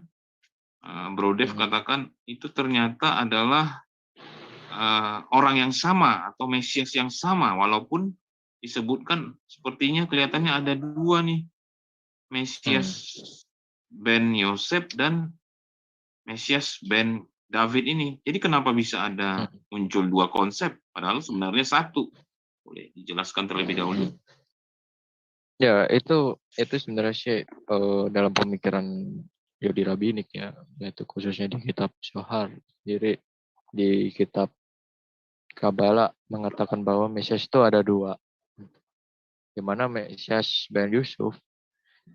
Bro Dev katakan itu ternyata adalah orang yang sama atau Mesias yang sama, walaupun disebutkan sepertinya kelihatannya ada dua nih, Mesias ben Yosef dan Mesias ben David ini. Jadi kenapa bisa ada muncul dua konsep, padahal sebenarnya satu? Boleh dijelaskan terlebih dahulu? Ya, itu sebenarnya sih dalam pemikiran Yodi Rabinik ya, yaitu khususnya di kitab Zohar. Jadi di kitab Kabbalah mengatakan bahwa Mesias itu ada dua. Di mana Mesias ben Yusuf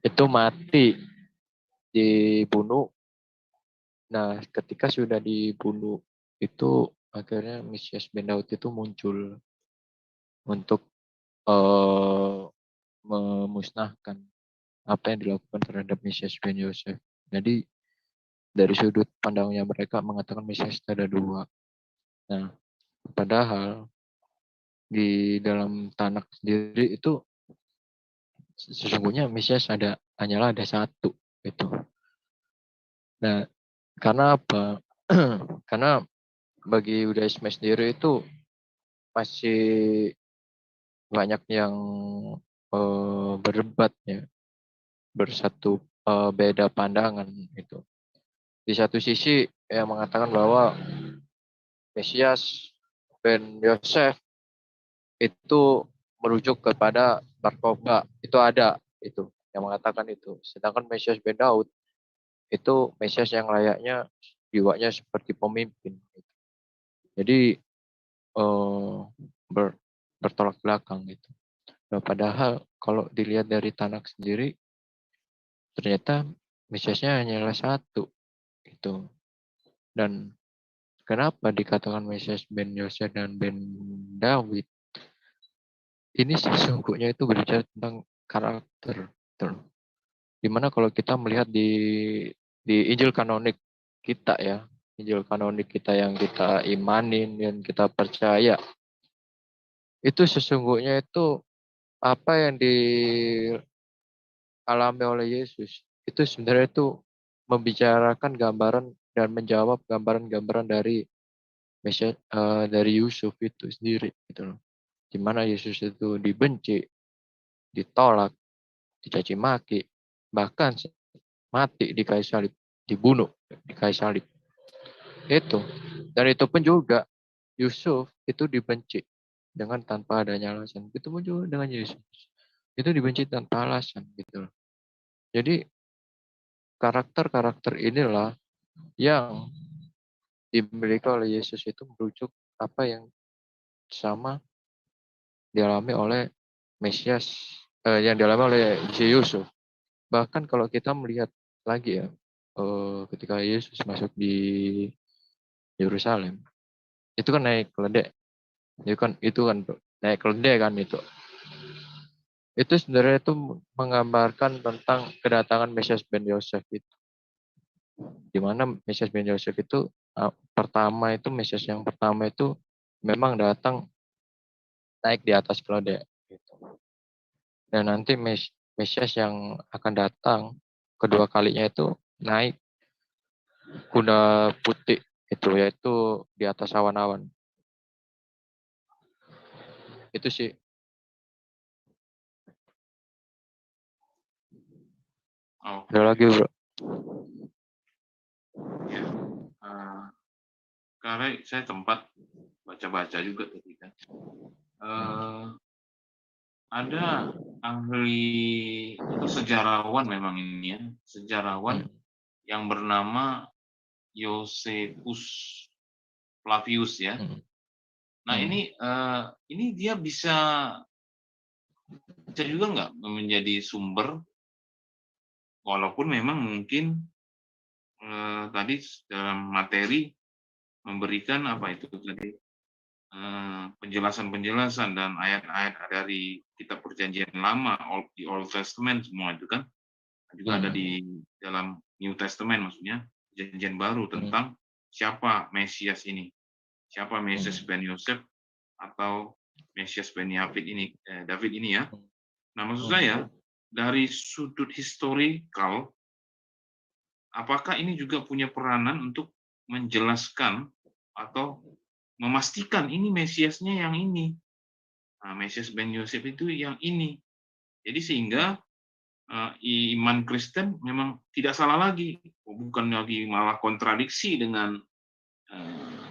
itu mati, dibunuh. Nah, ketika sudah dibunuh itu akhirnya Mesias ben Daud itu muncul untuk memusnahkan apa yang dilakukan terhadap Mesias ben Yosef. Jadi dari sudut pandangnya mereka mengatakan Mesias itu ada dua. Nah, padahal di dalam Tanakh sendiri itu sesungguhnya Mesias hanyalah ada satu itu. Nah, karena apa? Karena bagi Yudaisme sendiri itu masih banyak yang berdebat ya, bersatu beda pandangan itu. Di satu sisi yang mengatakan bahwa Mesias ben Yosef itu merujuk kepada narkoba, itu ada itu yang mengatakan itu. Sedangkan Mesias ben Daud itu Mesias yang layaknya jiwanya seperti pemimpin. Jadi bertolak belakang gitu. Nah, padahal kalau dilihat dari Tanakh sendiri, ternyata Mesiasnya hanyalah satu gitu. Dan kenapa dikatakan Mesias ben Yosef dan ben Daud? Ini sesungguhnya itu berbicara tentang karakter. Dimana kalau kita melihat di Injil kanonik kita ya, Injil kanonik kita yang kita imanin dan kita percaya, itu sesungguhnya itu apa yang dialami oleh Yesus itu sebenarnya itu membicarakan gambaran dan menjawab gambaran-gambaran dari Mesias, dari Yusuf itu sendiri gitu loh. Di mana Yesus itu dibenci, ditolak, dicaci maki, bahkan mati di kayu salib, dibunuh di kayu salib. Itu. Dan itu pun juga Yusuf itu dibenci dengan tanpa adanya alasan. Itu pun juga dengan Yesus. Itu dibenci tanpa alasan gitu loh. Jadi karakter-karakter inilah yang dimiliki oleh Yesus itu merujuk apa yang sama dialami oleh Mesias, yang dialami oleh Yusuf. Bahkan kalau kita melihat lagi ya, ketika Yesus masuk di Yerusalem, itu kan naik keledai, itu kan naik keledai kan itu. Itu sebenarnya itu menggambarkan tentang kedatangan Mesias ben Yosef itu. Di mana Mesias ben Yosef itu Mesias yang pertama itu memang datang naik di atas keledai. Gitu. Dan nanti Mesias yang akan datang kedua kalinya itu naik kuda putih itu, yaitu di atas awan-awan. Itu sih. Ada lagi bro. Ya, karena saya sempat baca-baca juga tadi kan. Ada ahli atau sejarawan memang ini ya, sejarawan yang bernama Josephus Flavius ya. Nah ini dia bisa juga nggak menjadi sumber, walaupun memang mungkin tadi dalam materi memberikan apa itu tadi penjelasan-penjelasan dan ayat-ayat dari kitab Perjanjian Lama di Old Testament semua itu kan juga ada di dalam New Testament, maksudnya Perjanjian Baru tentang siapa Mesias ini, siapa Mesias Ben Yosef atau Mesias Ben David ini ya. Nah, maksud saya dari sudut historical, apakah ini juga punya peranan untuk menjelaskan atau memastikan ini Mesiasnya yang ini. Nah, Mesias Ben Yosef itu yang ini. Jadi sehingga iman Kristen memang tidak salah lagi, bukan lagi malah kontradiksi dengan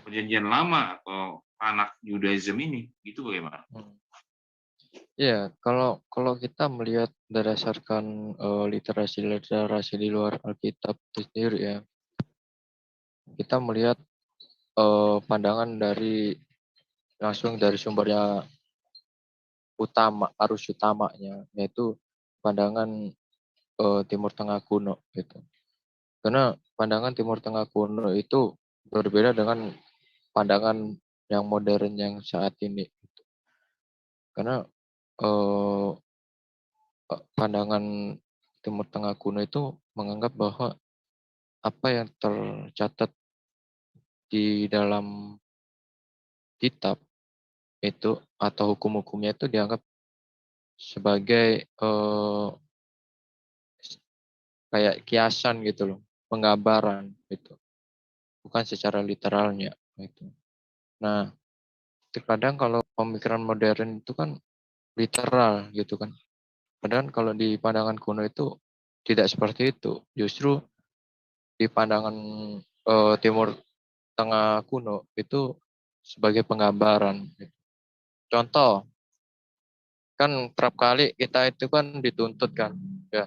Perjanjian Lama atau anak Judaism ini. Gitu bagaimana? Ya, kalau kita melihat berdasarkan literasi di luar Alkitab itu sendiri ya, kita melihat pandangan langsung dari sumbernya arus utamanya, yaitu pandangan Timur Tengah kuno gitu. Karena pandangan Timur Tengah kuno itu berbeda dengan pandangan yang modern yang saat ini. Karena pandangan Timur Tengah kuno itu menganggap bahwa apa yang tercatat di dalam kitab itu atau hukum-hukumnya itu dianggap sebagai kayak kiasan gitu loh, penggambaran gitu, bukan secara literalnya gitu. Nah, terkadang kalau pemikiran modern itu kan literal gitu kan. Padahal kalau di pandangan kuno itu tidak seperti itu. Justru di pandangan Timur Tengah kuno itu sebagai penggambaran. Contoh, kan kerap kali kita itu kan dituntut kan, ya,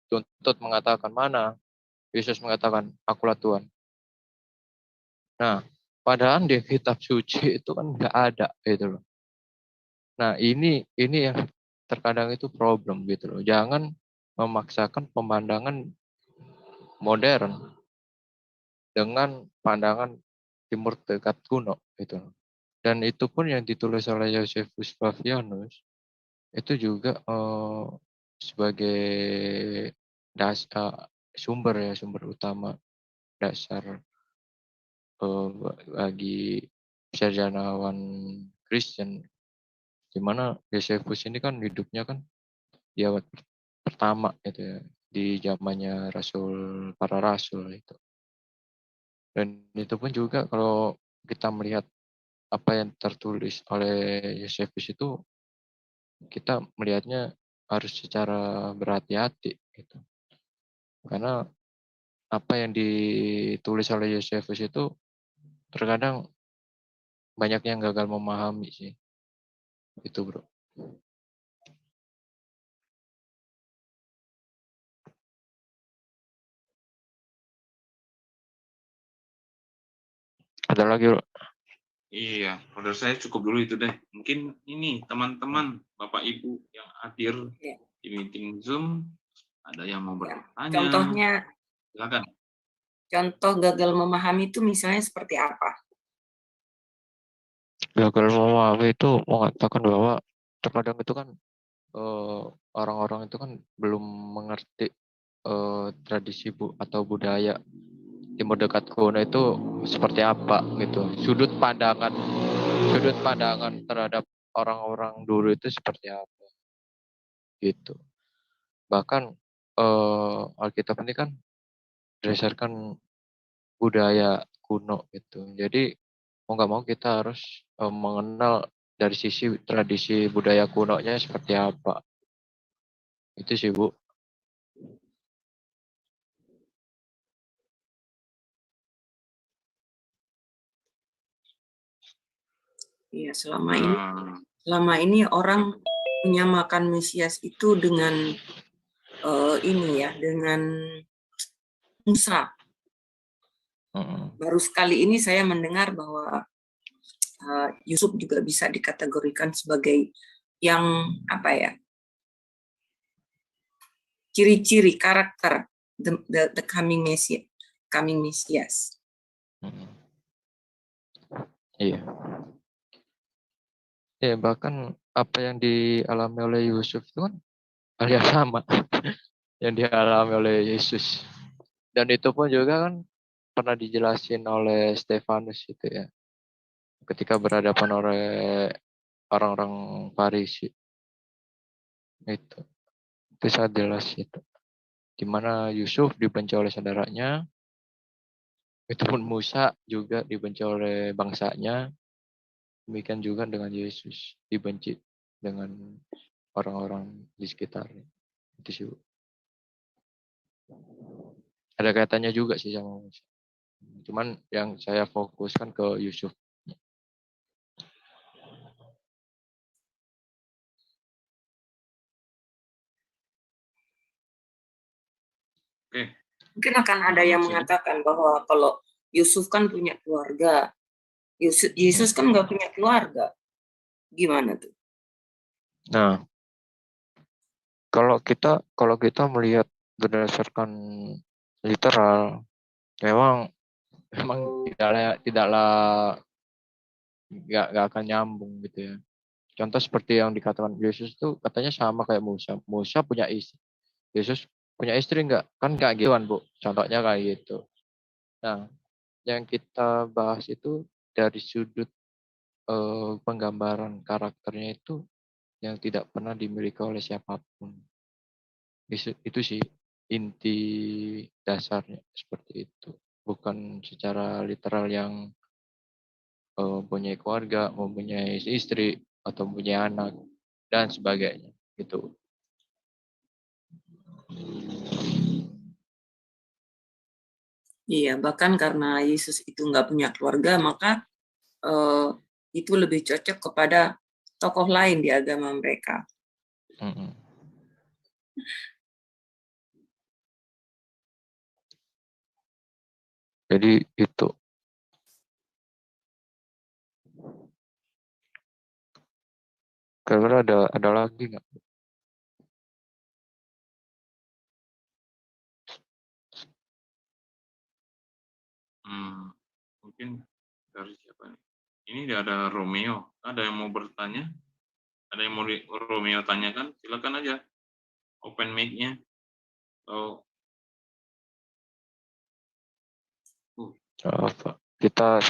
tuntut mengatakan mana Yesus mengatakan akulah Tuhan. Nah, padahal di kitab suci itu kan nggak ada gitu loh. Nah, ini yang terkadang itu problem gitu loh. Jangan memaksakan pemandangan modern dengan pandangan Timur Tengah kuno gitu loh. Dan itu pun yang ditulis oleh Josephus Flavianus itu juga sebagai sumber utama dasar bagi sejarawan Kristen, di mana Josephus ini kan hidupnya kan di abad pertama itu ya, di zamannya para rasul itu. Dan itu pun juga kalau kita melihat apa yang tertulis oleh Josephus itu, kita melihatnya harus secara berhati-hati gitu. Karena apa yang ditulis oleh Josephus itu terkadang banyak yang gagal memahami sih. Itu bro. Ada lagi bro? Iya, menurut saya cukup dulu itu deh. Mungkin ini teman-teman, Bapak Ibu yang hadir di meeting Zoom, ada yang mau bertanya. Contohnya, silakan. Contoh gagal memahami itu misalnya seperti apa? Gagal memahami itu mengatakan bahwa terkadang itu kan orang-orang itu kan belum mengerti tradisi atau budaya Timur Dekat kuno itu seperti apa gitu. Sudut pandangan terhadap orang-orang dulu itu seperti apa gitu. Bahkan Alkitab ini kan berdasarkan budaya kuno gitu. Jadi mau nggak mau kita harus mengenal dari sisi tradisi budaya kunonya seperti apa. Itu sih Bu. Iya, selama ini orang menyamakan Mesias itu dengan dengan Musa. Baru sekali ini saya mendengar bahwa Yusuf juga bisa dikategorikan sebagai yang ciri-ciri karakter the coming Messias. Iya. Ya, bahkan apa yang dialami oleh Yusuf itu kan hal yang sama yang dialami oleh Yesus. Dan itu pun juga kan pernah dijelasin oleh Stefanus itu ya. Ketika berhadapan oleh orang-orang Farisi. Itu sangat jelas itu. Di mana Yusuf dibenci oleh saudaranya. Itu pun Musa juga dibenci oleh bangsanya. Demikian juga dengan Yesus dibenci dengan orang-orang di sekitarnya. Itu sih. Ada kaitannya juga sih sama Musa. Cuman yang saya fokuskan ke Yusuf. Oke. Mungkin akan ada yang mengatakan bahwa kalau Yusuf kan punya keluarga, Yesus kan nggak punya keluarga. Gimana tuh? Nah, kalau kita melihat berdasarkan literal, memang tidaklah nggak akan nyambung gitu ya. Contoh seperti yang dikatakan Yesus itu katanya sama kayak Musa. Musa punya istri, Yesus punya istri nggak? Kan nggak gitu kan Bu. Contohnya kayak gitu. Nah, yang kita bahas itu dari sudut penggambaran karakternya itu yang tidak pernah dimiliki oleh siapapun. Itu sih inti dasarnya seperti itu. Bukan secara literal yang mempunyai keluarga, mempunyai istri, atau mempunyai anak, dan sebagainya. Gitu. Iya, bahkan karena Yesus itu nggak punya keluarga, maka itu lebih cocok kepada tokoh lain di agama mereka. Jadi itu. Kira-kira ada lagi nggak? Mungkin dari siapa nih? Ini ada Romeo. Ada yang mau bertanya? Ada yang mau Romeo tanyakan? Silakan aja. Open mic-nya. Apa? Kita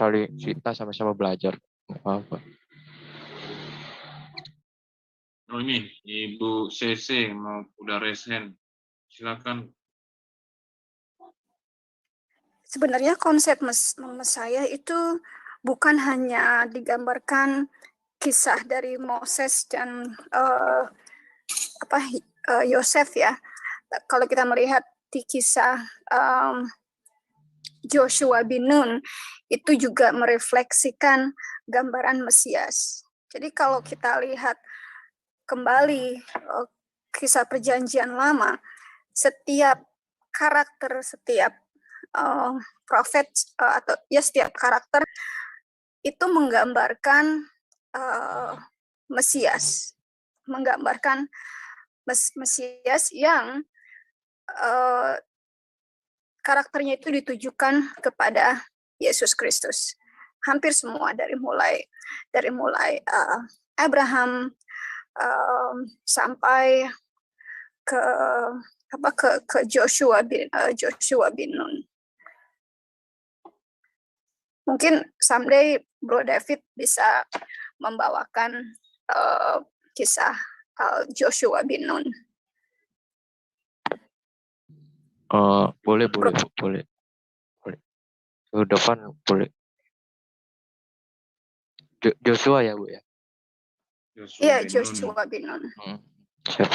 sama-sama belajar. Apa? Oh ini Ibu CC mau udah resen. Silakan. Sebenarnya konsep Mesias itu bukan hanya digambarkan kisah dari Moses dan Yosef ya. Kalau kita melihat di kisah Joshua bin Nun, itu juga merefleksikan gambaran Mesias. Jadi kalau kita lihat kembali kisah Perjanjian Lama, setiap karakter, setiap profet atau ya setiap karakter itu menggambarkan Mesias, menggambarkan Mesias yang karakternya itu ditujukan kepada Yesus Kristus. Hampir semua dari mulai Abraham sampai ke Joshua bin Nun. Mungkin someday Bro David bisa membawakan kisah Joshua bin Nun. Boleh. Ke depan boleh. Joshua ya Bu ya? Iya, Joshua bin Nun. Siap.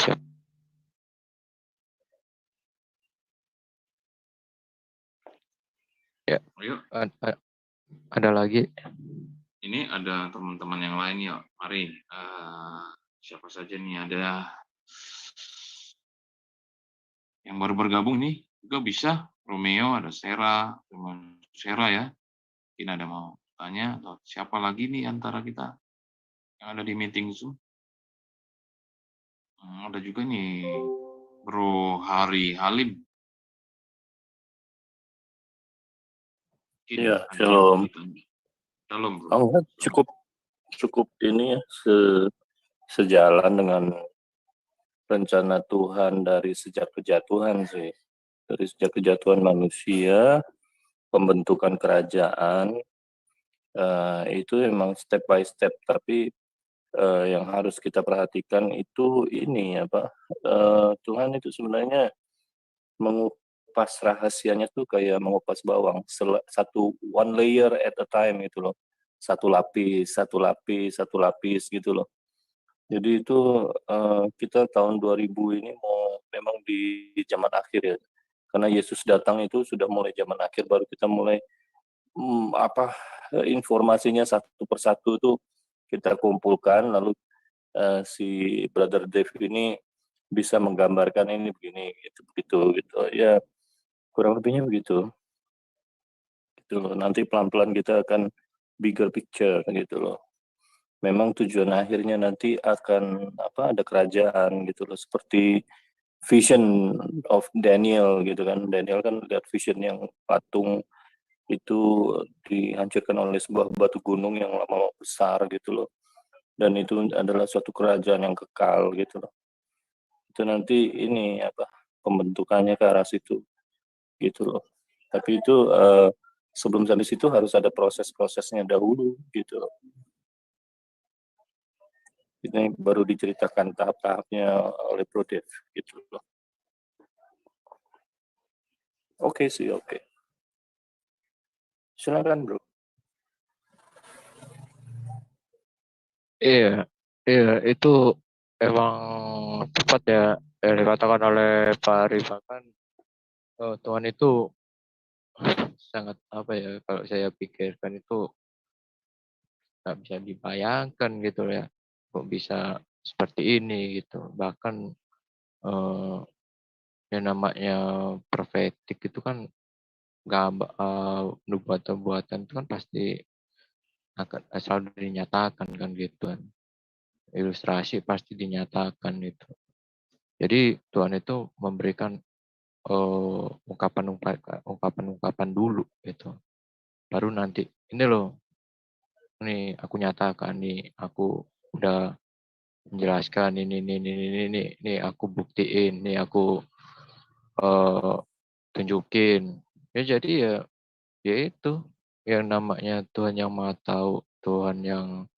Ya. Ada lagi? Ini ada teman-teman yang lain ya. Mari. Siapa saja nih? Ada yang baru bergabung nih. Juga bisa. Romeo, ada Sarah. Teman Sarah ya. Mungkin ada mau tanya. Atau siapa lagi nih antara kita yang ada di meeting Zoom? Ada juga nih Bro Hari Halim. Mungkin Iya, ada yang shalom. ditanya. Shalom, Bro. Enggak, cukup ini ya, sejalan dengan rencana Tuhan dari sejak kejatuhan sih. Dari sejak kejatuhan manusia, pembentukan kerajaan, itu memang step by step. Tapi yang harus kita perhatikan itu ini apa, Tuhan itu sebenarnya mengupas rahasianya tuh kayak mengupas bawang, satu one layer at a time gitu loh. Satu lapis, satu lapis, satu lapis gitu loh. Jadi itu kita tahun 2000 ini memang di zaman akhir ya. Karena Yesus datang itu sudah mulai zaman akhir, baru kita mulai informasinya satu persatu itu kita kumpulkan, lalu si Brother Dave ini bisa menggambarkan ini begini gitu ya, kurang lebihnya begitu gitu loh. Nanti pelan-pelan kita akan bigger picture gitu loh. Memang tujuan akhirnya nanti akan ada kerajaan gitu loh, seperti vision of Daniel gitu kan. Daniel kan lihat vision yang patung itu dihancurkan oleh sebuah batu gunung yang lama besar gitu loh, dan itu adalah suatu kerajaan yang kekal gitu loh. Itu nanti ini pembentukannya ke arah situ gitu loh. Tapi itu sebelum sampai situ harus ada proses-prosesnya dahulu gitu loh. Ini baru diceritakan tahap-tahapnya oleh Bro Dev gitu loh. Oke sih, oke. Silakan Bro. Iya, itu emang tepat ya, yang dikatakan oleh Pak Rifa kan, Tuhan itu sangat kalau saya pikirkan itu nggak bisa dibayangkan gitu ya, kok bisa seperti ini gitu. Bahkan yang namanya profetik itu kan nubuatan-nubuatan itu kan pasti akan selalu dinyatakan kan gitu kan. Ilustrasi pasti dinyatakan itu. Jadi Tuhan itu memberikan ungkapan-ungkapan dulu gitu. Baru nanti ini loh, nih aku nyatakan nih, aku udah menjelaskan ini aku buktiin, nih aku tunjukin. Ya jadi ya itu yang namanya Tuhan yang Maha Tahu, Tuhan yang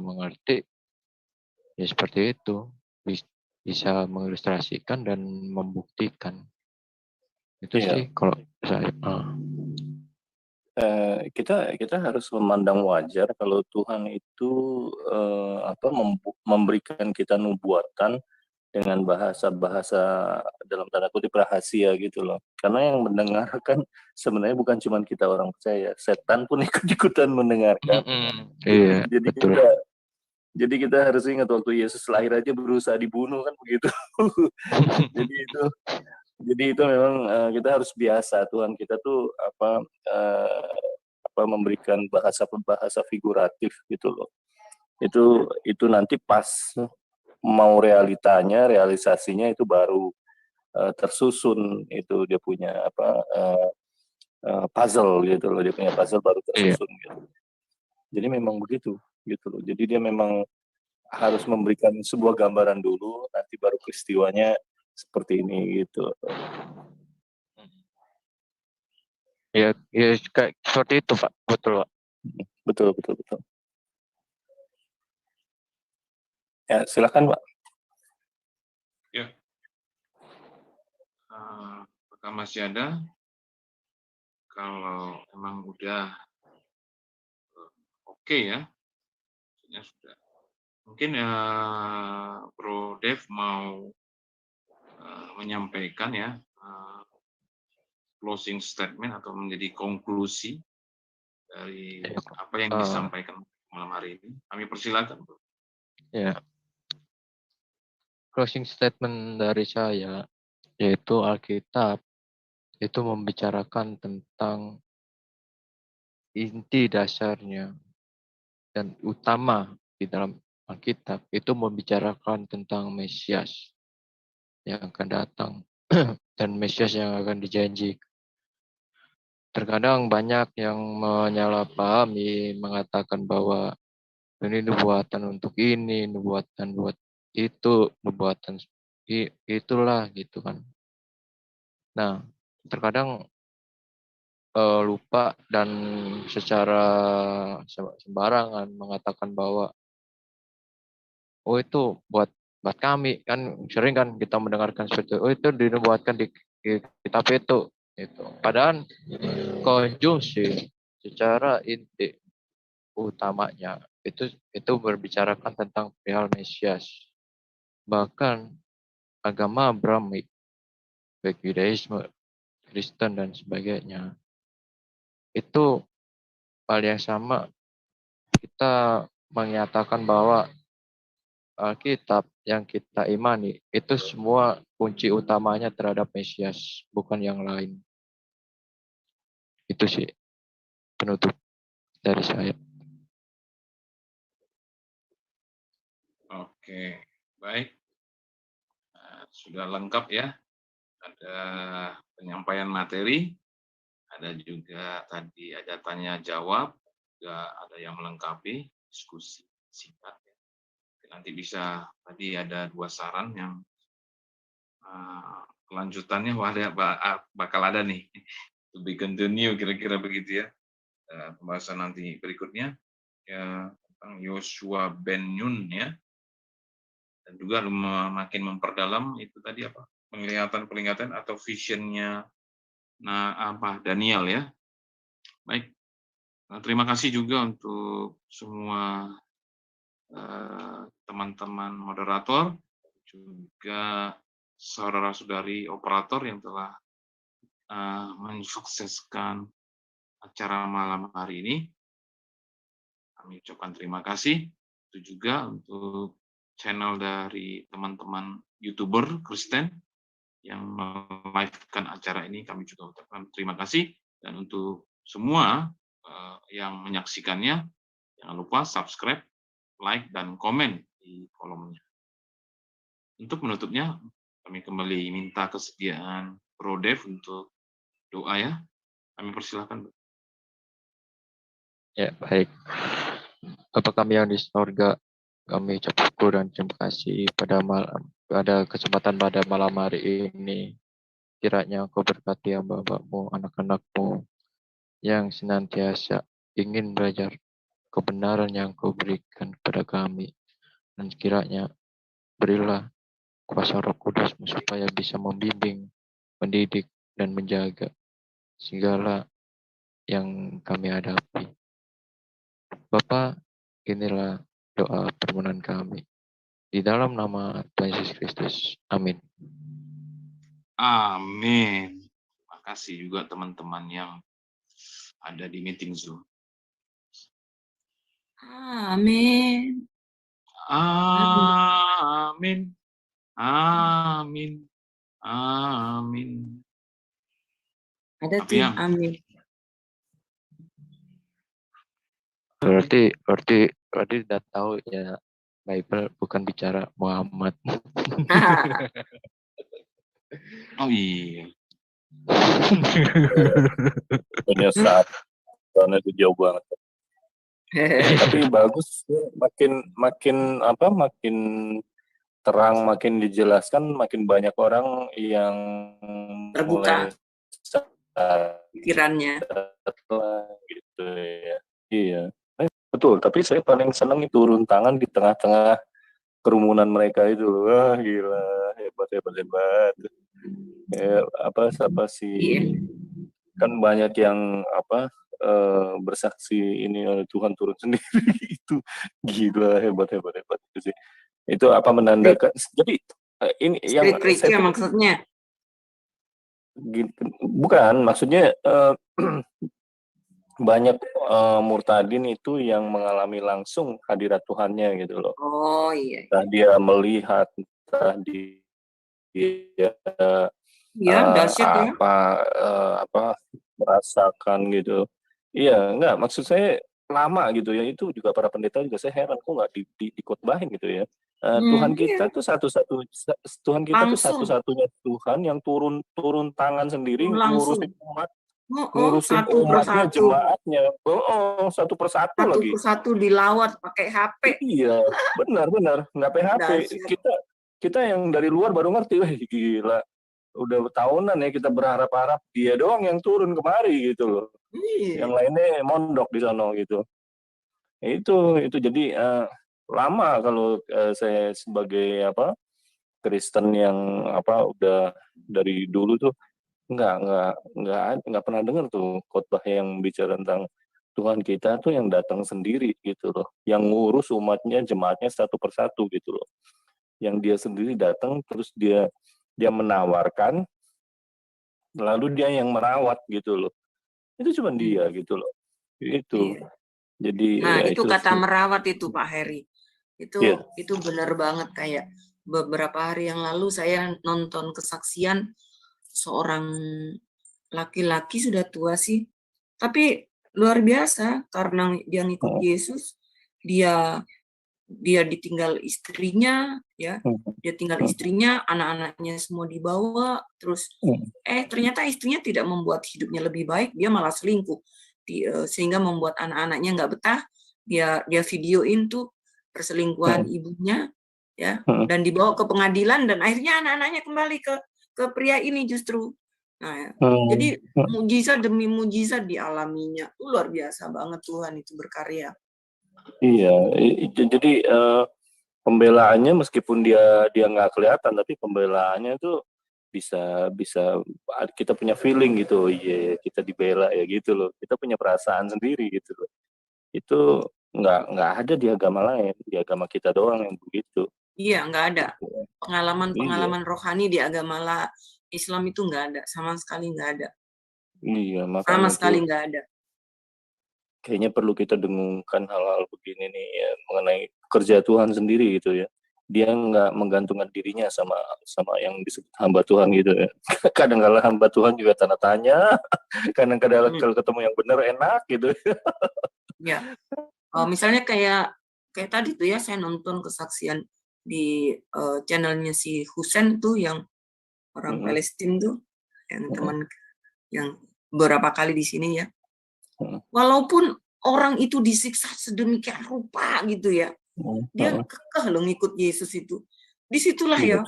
mengerti, ya seperti itu. Bisa mengilustrasikan dan membuktikan. Itu Iya. sih kalau saya. Kita harus memandang wajar kalau Tuhan itu memberikan kita nubuatan dengan bahasa-bahasa dalam tanda kutip rahasia gitu loh. Karena yang mendengarkan sebenarnya bukan cuma kita orang percaya, setan pun ikut-ikutan mendengarkan. Iya, Jadi betul. kita harus ingat waktu Yesus lahir aja berusaha dibunuh kan begitu. Jadi itu memang kita harus biasa, Tuhan kita tuh memberikan bahasa figuratif gitu loh. Itu nanti pas mau realisasinya itu baru tersusun, itu dia punya puzzle gitu loh, dia punya puzzle baru tersusun gitu. Jadi memang begitu gitu loh. Jadi dia memang harus memberikan sebuah gambaran dulu, nanti baru peristiwanya seperti ini gitu. Ya kayak seperti itu Pak, betul Pak. Betul. Ya silakan Pak. Ya. Apakah masih ada? Kalau emang udah oke ya, sudah. Mungkin Bro Dev mau menyampaikan ya closing statement atau menjadi konklusi dari apa yang disampaikan malam hari ini. Kami persilakan, Bro. Ya. Closing statement dari saya yaitu Alkitab itu membicarakan tentang inti dasarnya dan utama di dalam Alkitab itu membicarakan tentang Mesias yang akan datang dan Mesias yang akan dijanjikan. terkadang banyak yang menyalahpahami, mengatakan bahwa ini nubuatan untuk ini, nubuatan buat itu, nubuatan itulah gitu kan. Nah, terkadang lupa dan secara sembarangan mengatakan bahwa oh itu buat kami, kan sering kan kita mendengarkan seperti oh itu dinubuatkan di kitab itu. Padahal konjungsi secara inti utamanya itu berbicarakan tentang perihal Mesias. Bahkan agama Abraham, baik Yudaisme, Kristen dan sebagainya, itu hal yang sama. Kita menyatakan bahwa Alkitab yang kita imani itu semua kunci utamanya terhadap Mesias, bukan yang lain. Itu sih penutup dari saya. Oke, baik. Sudah lengkap ya. Ada penyampaian materi, ada juga tadi ada tanya jawab, juga ada yang melengkapi diskusi singkat. Nanti bisa, tadi ada 2 saran yang kelanjutannya bakal ada nih, to be continue kira-kira begitu ya, pembahasan nanti berikutnya ya tentang Yoshua ben Nun ya, dan juga makin memperdalam itu tadi apa penglihatan atau visionnya Daniel ya. Baik, terima kasih juga untuk semua teman-teman moderator, juga saudara-saudari operator yang telah mensukseskan acara malam hari ini. Kami ucapkan terima kasih. Itu juga untuk channel dari teman-teman YouTuber Kristen yang melive-kan acara ini, kami juga ucapkan terima kasih. Dan untuk semua yang menyaksikannya, jangan lupa subscribe, like, dan komen di kolomnya. Untuk menutupnya, kami kembali minta kesediaan Bro Dev untuk doa ya. Kami persilahkan. Ya, baik. Bapa kami yang di surga, kami ucap syukur dan terima kasih pada kesempatan pada malam hari ini. Kiranya Engkau berkati hamba-Mu, anak-anak-Mu yang senantiasa ingin belajar kebenaran yang Engkau berikan kepada kami. Dan kiranya berilah kuasa Roh Kudus-Mu supaya bisa membimbing, mendidik, dan menjaga segala yang kami hadapi. Bapa, inilah doa permohonan kami. Di dalam nama Tuhan Yesus Kristus. Amin. Amin. Terima kasih juga teman-teman yang ada di meeting Zoom. Amin. Amin. Amin. Amin. Ada tim amin. Berarti udah tahu ya, Bible bukan bicara Muhammad. Oh iya. Menyesat karena itu jauh banget. Tapi bagus, makin terang, makin dijelaskan, makin banyak orang yang terbuka pikirannya gitu ya. Iya, betul. Tapi saya paling senang itu turun tangan di tengah-tengah kerumunan mereka itu. Wah, gila, hebat. Siapa sih? Iya. Kan banyak yang bersaksi ini oleh Tuhan turun sendiri. Itu gila, hebat itu sih. Itu apa menandakan? Jadi ini yang saya maksudnya bukan, maksudnya banyak murtadin itu yang mengalami langsung hadirat Tuhannya gitu loh. Oh iya. Entah dia melihat, entah dia merasakan gitu. Iya, enggak, maksud saya lama gitu ya, itu juga para pendeta juga saya heran kok nggak dikotbahin gitu ya. Tuhan kita tuh satu-satunya Tuhan yang turun tangan sendiri ngurusin umat ngurusin satu umatnya, persatu. jemaatnya. Satu persatu Satu lagi. persatu dilawat pakai HP. Iya, benar, nggak PHP. Dahsyat. Kita yang dari luar baru ngerti, wah gila. Udah tahunan ya kita berharap-harap dia doang yang turun kemari gitu loh. Iya. Yang lainnya mondok di sana gitu. Itu jadi lama kalau saya sebagai Kristen yang udah dari dulu tuh nggak pernah dengar tuh khotbah yang bicara tentang Tuhan kita tuh yang datang sendiri gitu loh, yang ngurus umatnya, jemaatnya satu persatu gitu loh, yang dia sendiri datang terus dia menawarkan, lalu dia yang merawat gitu loh, itu cuma dia gitu loh, itu. Iya. Jadi Nah, ya itu kata merawat itu Pak Heri. Itu benar banget. Kayak beberapa hari yang lalu saya nonton kesaksian seorang laki-laki sudah tua sih, tapi luar biasa karena dia ngikut Yesus, dia ditinggal istrinya, ya, dia tinggal istrinya, anak-anaknya semua dibawa, terus ternyata istrinya tidak membuat hidupnya lebih baik, dia malah selingkuh, sehingga membuat anak-anaknya nggak betah, dia videoin tuh perselingkuhan ibunya, ya, dan dibawa ke pengadilan, dan akhirnya anak-anaknya kembali ke pria ini justru. Nah, jadi mujizat demi mujizat dialaminya. Itu luar biasa banget, Tuhan itu berkarya. Iya, jadi pembelaannya meskipun dia nggak kelihatan, tapi pembelaannya tuh bisa kita punya feeling gitu, iya kita dibela ya gitu loh, kita punya perasaan sendiri gitu loh. Itu nggak ada di agama lain, di agama kita doang yang begitu. Iya, nggak ada pengalaman rohani di agama Islam itu nggak ada, sama sekali nggak ada. Iya, makanya sama sekali nggak ada. Kayaknya perlu kita dengungkan hal-hal begini nih ya, mengenai kerja Tuhan sendiri gitu ya. Dia nggak menggantungkan dirinya sama yang disebut hamba Tuhan gitu ya. Kadang-kadang hamba Tuhan juga tanda tanya, kadang-kadang kalau ketemu yang benar enak gitu. Ya, misalnya kayak tadi tuh ya, saya nonton kesaksian di channelnya si Husen tuh, yang orang Palestina tuh, yang teman yang beberapa kali di sini ya. Walaupun orang itu disiksa sedemikian rupa gitu ya, dia kekeh loh ngikut Yesus itu. Disitulah ya,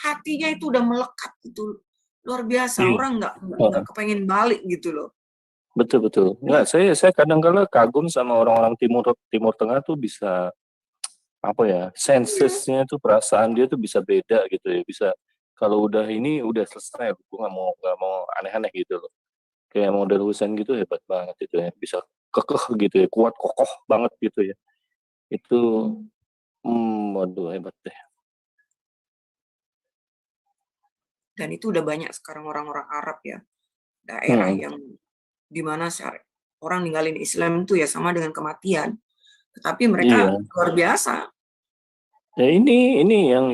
hatinya itu udah melekat gitu, luar biasa. Orang nggak kepengen balik gitu loh. Betul. Nggak, saya kadang-kala kagum sama orang-orang Timur Tengah tuh bisa sensesnya tuh, perasaan dia tuh bisa beda gitu ya, bisa kalau udah selesai, gue nggak mau aneh-aneh gitu loh. Kayak model Husain gitu hebat banget itu ya, bisa kekeh gitu ya, kuat kokoh banget gitu ya. Itu waduh hebat deh. Dan itu udah banyak sekarang orang-orang Arab ya, daerah yang dimana orang ninggalin Islam itu ya sama dengan kematian, tetapi mereka luar biasa. Ya ini yang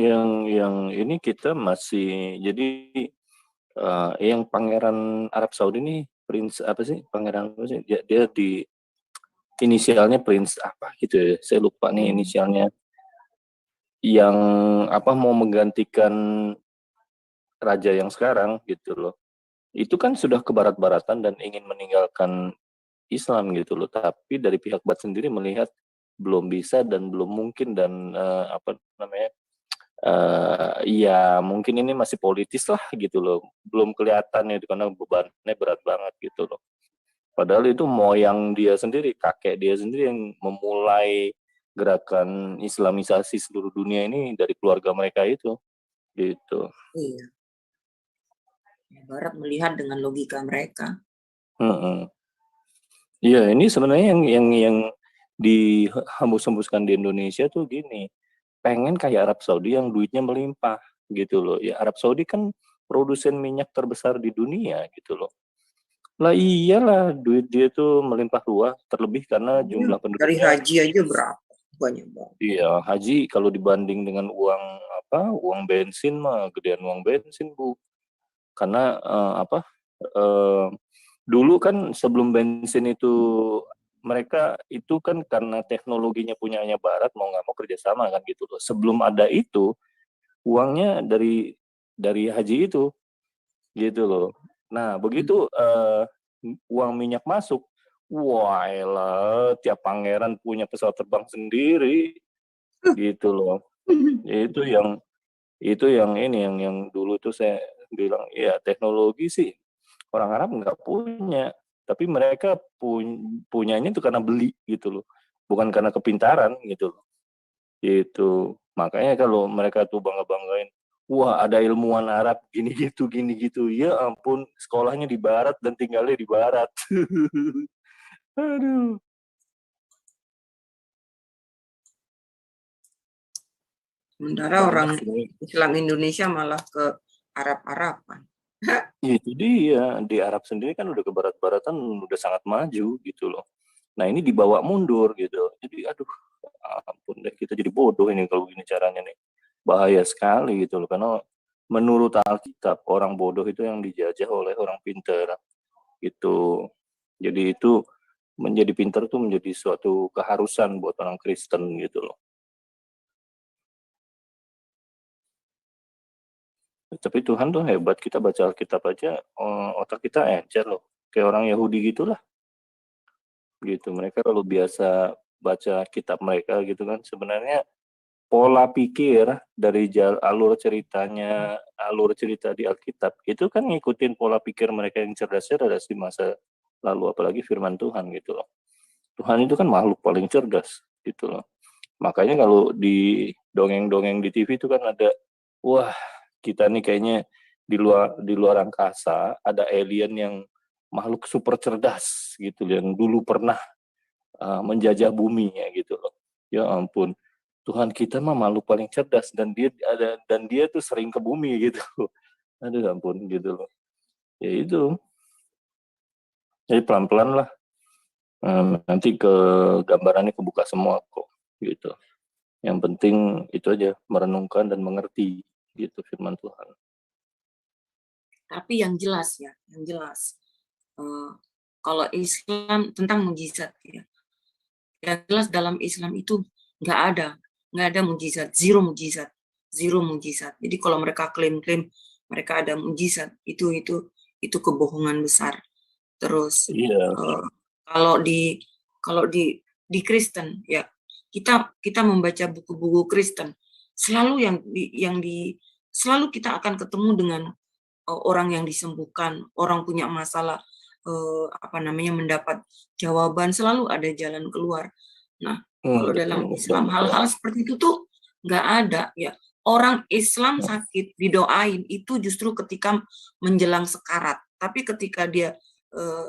ini kita masih jadi yang pangeran Arab Saudi ini Prince apa sih, pangeran apa sih, dia di inisialnya Prince apa gitu ya, saya lupa nih inisialnya, yang mau menggantikan raja yang sekarang gitu loh. Itu kan sudah ke barat-baratan dan ingin meninggalkan Islam gitu loh, tapi dari pihak Barat sendiri melihat belum bisa dan belum mungkin, dan ya mungkin ini masih politis lah gitu loh, belum kelihatan ya karena bebannya berat banget gitu loh. Padahal itu moyang dia sendiri, kakek dia sendiri yang memulai gerakan Islamisasi seluruh dunia ini dari keluarga mereka itu gitu. Iya. Barat melihat dengan logika mereka. Iya, ini sebenarnya yang dihembus-hembuskan di Indonesia tuh gini, pengen kayak Arab Saudi yang duitnya melimpah gitu loh. Ya Arab Saudi kan produsen minyak terbesar di dunia gitu loh. Lah iyalah, duit dia tuh melimpah ruah, terlebih karena jumlah penduduknya. Dari haji aja berapa? Banyak banget. Iya, haji kalau dibanding dengan uang bensin mah gedean uang bensin, Bu. Karena dulu kan sebelum bensin itu mereka itu kan karena teknologinya punyanya Barat, mau nggak mau kerjasama kan gitu loh. Sebelum ada itu uangnya dari haji itu gitu loh. Nah, begitu uang minyak masuk, wah elah, tiap pangeran punya pesawat terbang sendiri, gitu loh. Itu yang ini yang dulu tuh saya bilang, ya teknologi sih orang Arab nggak punya, tapi mereka punyanya itu karena beli gitu loh, bukan karena kepintaran gitu loh. Itu makanya kalau mereka tuh bangga-banggain, wah ada ilmuwan Arab gini gitu, ya ampun, sekolahnya di barat dan tinggalnya di barat. Aduh. Sementara orang Islam Indonesia malah ke Arab-Araban. Itu dia, di Arab sendiri kan udah ke barat-baratan udah sangat maju gitu loh. Nah ini dibawa mundur gitu. Jadi aduh, ampun deh, kita jadi bodoh ini kalau begini caranya nih. Bahaya sekali gitu loh, karena menurut Alkitab orang bodoh itu yang dijajah oleh orang pintar gitu. Jadi itu menjadi pintar tuh menjadi suatu keharusan buat orang Kristen gitu loh. Tapi Tuhan tuh hebat, kita baca Alkitab aja otak kita encer loh, kayak orang Yahudi gitulah gitu. Mereka kalau biasa baca kitab mereka gitu kan, sebenarnya pola pikir dari alur cerita di Alkitab itu kan ngikutin pola pikir mereka yang cerdas di masa lalu, apalagi firman Tuhan gitu loh. Tuhan itu kan makhluk paling cerdas gitu loh. Makanya kalau di dongeng-dongeng di TV itu kan ada, wah kita nih kayaknya di luar angkasa ada alien yang makhluk super cerdas gitu, yang dulu pernah menjajah bumi ya gitu loh. Ya ampun, Tuhan kita mah makhluk paling cerdas dan dia tuh sering ke bumi gitu. Aduh ampun gitu loh. Ya itu. Jadi pelan-pelan lah. Nanti gambarannya kebuka semua kok gitu. Yang penting itu aja, merenungkan dan mengerti gitu firman Tuhan. Tapi yang jelas kalau Islam tentang mukjizat ya, yang jelas dalam Islam itu nggak ada mukjizat, zero mukjizat. Jadi kalau mereka klaim mereka ada mukjizat, itu kebohongan besar. Terus kalau di Kristen ya, kita membaca buku-buku Kristen, selalu selalu kita akan ketemu dengan orang yang disembuhkan, orang punya masalah mendapat jawaban, selalu ada jalan keluar. Nah, kalau dalam Islam hal-hal seperti itu tuh nggak ada ya. Orang Islam sakit didoain itu justru ketika menjelang sekarat. Tapi ketika dia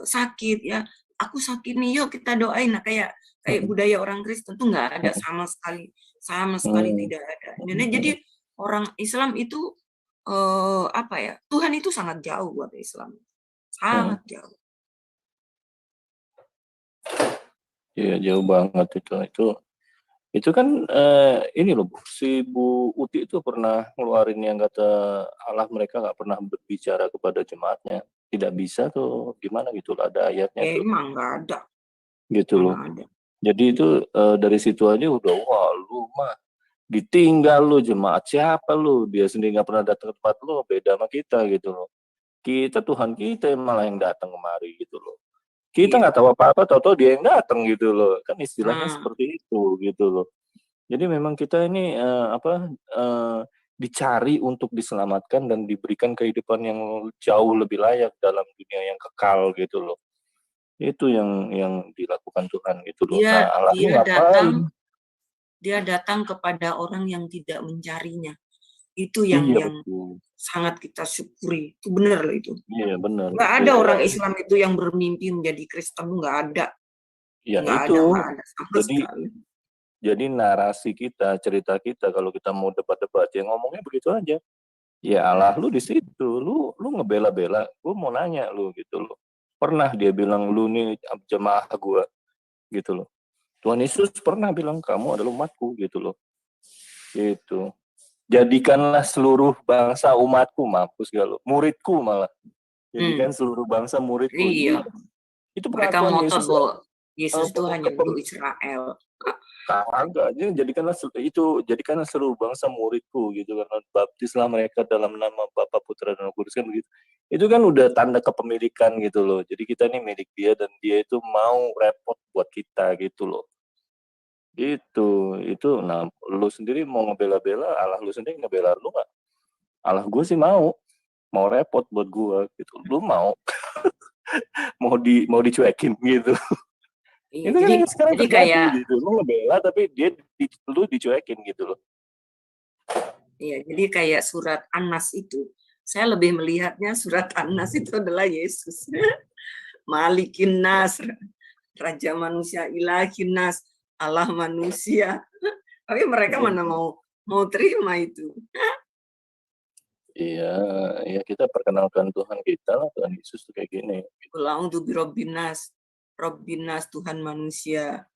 sakit ya, aku sakit nih, yuk kita doain. Nah, kayak budaya orang Kristen tuh nggak ada sama sekali tidak ada. Jadi orang Islam itu Tuhan itu sangat jauh buat Islam, sangat jauh. Iya jauh banget itu kan ini loh, si Bu Uti itu pernah ngeluarin yang kata Allah mereka nggak pernah berbicara kepada jemaatnya, tidak bisa tuh gimana gitu lah, ada ayatnya tuh. Emang nggak ada. Gitu loh. Jadi itu dari situ aja udah, wah lu mah ditinggal lu, jemaat siapa lu, dia sendiri nggak pernah datang ke tempat lu, beda sama kita gitu loh. Kita Tuhan kita malah yang datang kemari gitu loh. Kita nggak tahu apa-apa, tahu-tahu dia yang datang gitu loh, kan istilahnya seperti itu gitu loh. Jadi memang kita ini dicari untuk diselamatkan dan diberikan kehidupan yang jauh lebih layak dalam dunia yang kekal gitu loh. Itu yang dilakukan Tuhan gitu loh. Dia datang kepada orang yang tidak mencarinya. Itu yang sangat kita syukuri. Itu benar loh itu. Iya benar. Nggak ada orang Islam itu yang bermimpi menjadi Kristen, nggak ada. Ya nggak itu. Ada jadi narasi kita, cerita kita kalau kita mau debat-debat ya ngomongnya begitu aja. Ya Allah lu di situ, lu ngebela-bela. Gue mau nanya lu gitu loh. Pernah dia bilang lu nih jemaah gue gitu loh. Tuhan Yesus pernah bilang kamu adalah umatku gitu loh. Gitu. Jadikanlah seluruh bangsa umatku, mampus gak lo? Muridku malah. Jadikan seluruh bangsa muridku. Iya. Itu pengakuan Yesus. Yesus itu hanya untuk Israel. Kagak, jadikanlah seluruh bangsa muridku gitu kan, baptislah mereka dalam nama Bapa, Putra dan Roh Kudus kan begitu. Itu kan udah tanda kepemilikan gitu loh. Jadi kita ini milik dia dan dia itu mau repot buat kita gitu loh. Itu. Nah, lu sendiri mau ngebela-bela Allah lu sendiri, ngebela lu nggak? Allah gue sih mau repot buat gue gitu. Lu mau mau dicuekin gitu. Iya, Itu kan sekarang jadi terjadi kayak gitu. Lu ngebela tapi lu dicuekin gitu loh. iya, jadi kayak surat An-Nas itu, saya lebih melihatnya surat An-Nas itu adalah Yesus. Malikin Nas, Raja manusia, Ilahin Nas, Allah manusia. Tapi mereka mana mau terima itu. Iya, kita perkenalkan Tuhan kita lah, Tuhan Yesus tuh kayak gini. Qul a'udzu birabbinas, Rabbinas, Tuhan manusia,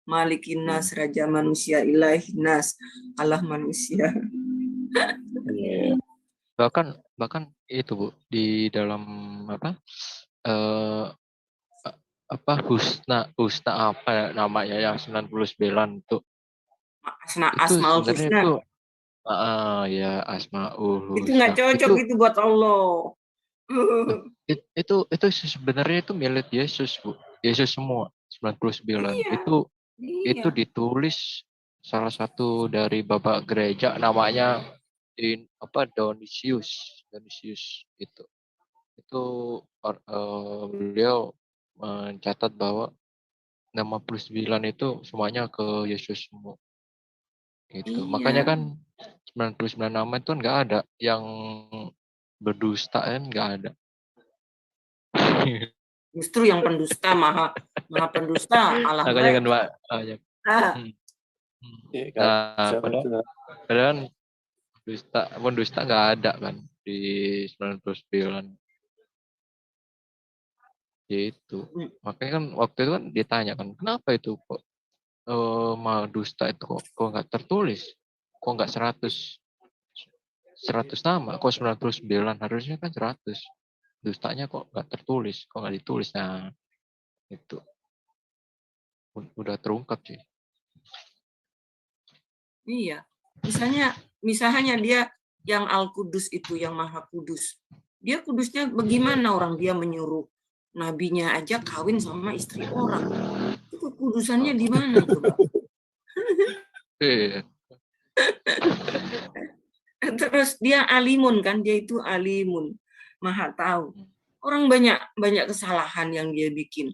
Malikin Nas, Raja manusia, Ilahin Nas, Allah manusia. Iya. Bahkan itu Bu, di dalam Husna apa ya namanya yang 99 tuh. Asmaul Husna. Itu ya Asmaul Husna. Itu nggak cocok itu buat Allah. Itu sebenarnya itu milik Yesus, Bu. Yesus semua 99. Iya. Itu ditulis salah satu dari bapak gereja namanya Dionysius itu. Itu beliau mencatat bahwa 69 itu semuanya ke Yesus semua. Gitu. Iya. Makanya kan 99 nama itu nggak ada yang berdusta kan, nggak ada. Justru yang pendusta maha pendusta Allah. Makanya kan Pak. Padahal pendusta nggak ada kan di 99. Gitu. Makanya kan waktu itu kan ditanya kan, kenapa itu kok mal dusta itu kok nggak tertulis, kok nggak 100 nama, kok 99, harusnya kan 100. Dustanya kok nggak tertulis, kok nggak ditulis. Nah itu udah terungkap sih. Iya, misalnya dia yang Al-Kudus itu, yang Maha Kudus, dia kudusnya bagaimana? Orang dia menyuruh nabinya aja kawin sama istri orang. Itu kekudusannya di mana coba? Terus dia alimun kan, dia itu alimun, maha tahu. Orang banyak kesalahan yang dia bikin.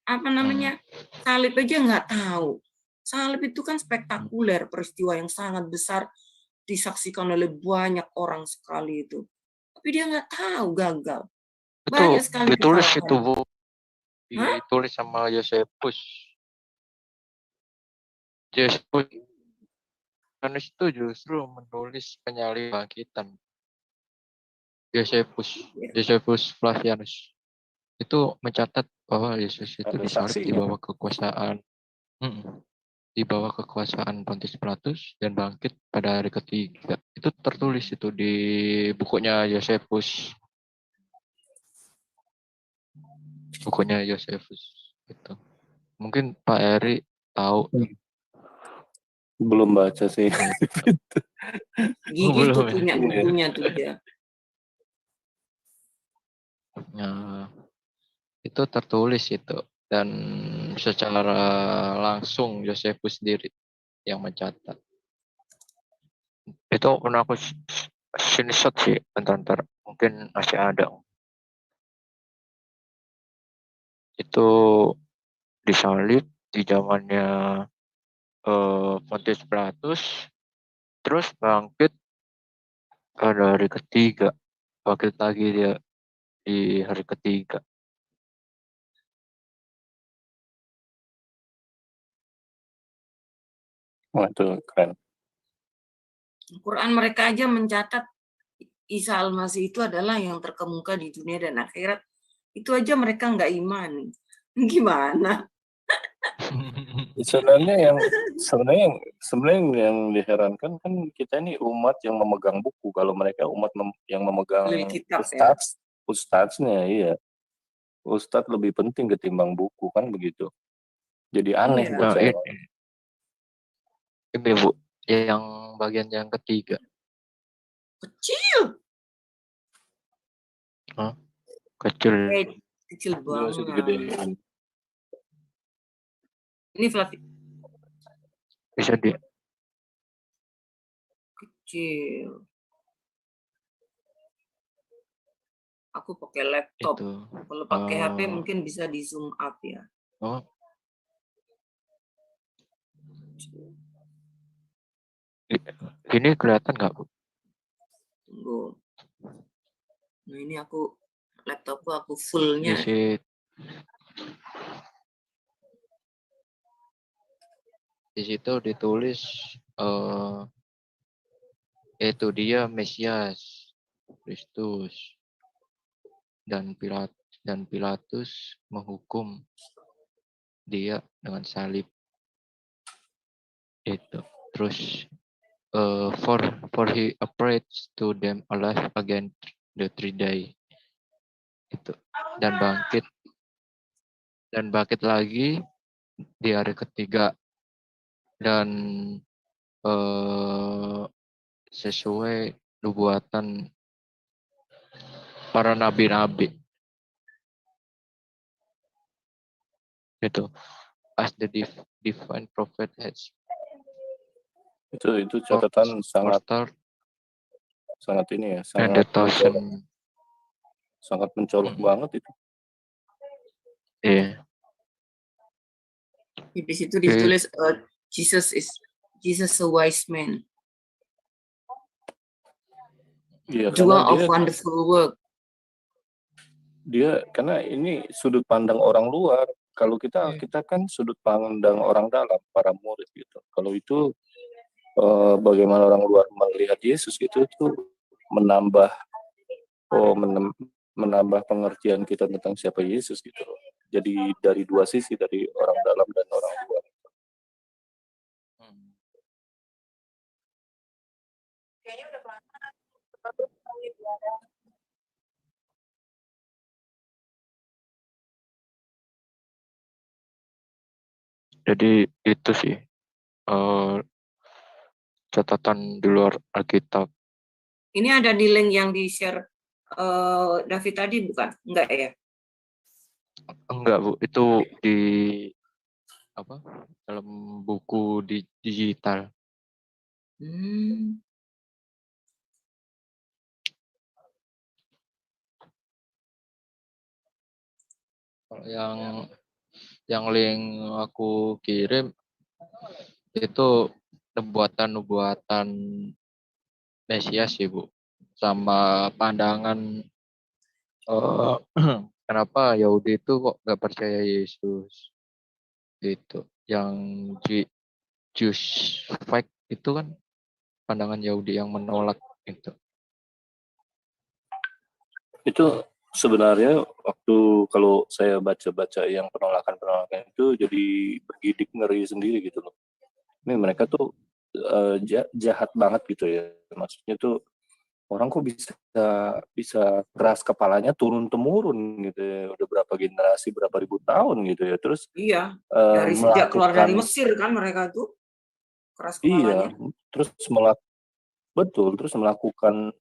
Apa namanya? Salib aja nggak tahu. Salib itu kan spektakuler, peristiwa yang sangat besar, disaksikan oleh banyak orang sekali itu. Tapi dia nggak tahu, gagal. Banyak sekali ditulis kesalahan. itu Bu. Ditulis sama Yosefus. Yohanes itu justru menulis penyalib bangkitan. Yosefus Flavianus itu mencatat bahwa Yesus itu disalib di bawah kekuasaan Pontius Pilatus dan bangkit pada hari ketiga. Itu tertulis itu di bukunya Yosefus. Itu. Mungkin Pak Eri tahu. Belum baca sih. Gigi tuh punya bukunya tuh dia. Nah, itu tertulis itu, dan secara langsung Yosefus sendiri yang mencatat. Itu pernah aku screenshot sih, bentar mungkin masih ada. Itu disalib di zamannya Pontius Pilatus, terus bangkit pada hari ketiga, bangkit lagi dia di hari ketiga. Wah, itu keren. Quran mereka aja mencatat Isa Al-Masih itu adalah yang terkemuka di dunia dan akhirat. Itu aja mereka nggak iman. Gimana? Sebenarnya yang diherankan kan kita ini umat yang memegang buku. Kalau mereka umat yang memegang Kitab, ustadznya, iya. Ustadz lebih penting ketimbang buku, kan begitu. Jadi aneh Iya. buat Nah, saya. ini Bu, yang bagian yang ketiga. Kecil. Kecil. Kecil Ini masih banget. digedein. Ini Flavi. Bisa di Kecil. Aku pakai laptop. itu. Kalau pakai HP mungkin bisa di zoom up ya. Oh, ini kelihatan nggak Bu? Tunggu. Nah ini laptopku aku fullnya. Di situ ditulis itu dia Mesias Kristus dan Pilatus menghukum dia dengan salib. Itu terus for he appears to them alive again the 3 day. Itu dan bangkit lagi di hari ketiga dan sesuai nubuatan para nabi-nabi. Itu as the divine prophet has. Itu catatan sangat ini ya, sangat mencolok banget itu. Iya. Di situ ditulis Jesus a wise man. Iya, Doer of wonderful work. Dia karena ini sudut pandang orang luar. Kalau kita kan sudut pandang orang dalam, para murid gitu. Kalau itu bagaimana orang luar melihat Yesus gitu, itu menambah pengertian kita tentang siapa Yesus gitu. Jadi dari dua sisi, dari orang dalam dan orang luar. Jadi itu sih catatan di luar Alkitab. Ini ada di link yang di-share David tadi bukan? Enggak ya? Enggak Bu, itu di dalam buku digital. Kalau yang link aku kirim itu nubuatan Mesias sih Bu, sama pandangan kenapa Yahudi itu kok nggak percaya Yesus itu, yang Jews fact itu kan pandangan Yahudi yang menolak itu. Itu sebenarnya waktu kalau saya baca-baca yang penolakan itu jadi bergidik ngeri sendiri gitu loh. Ini mereka tuh jahat banget gitu ya. Maksudnya tuh orang kok bisa keras kepalanya turun temurun gitu ya. Udah berapa generasi, berapa ribu tahun gitu ya. Terus iya, dari sejak keluar dari Mesir kan mereka tuh keras kepalanya. Iya, terus melakukan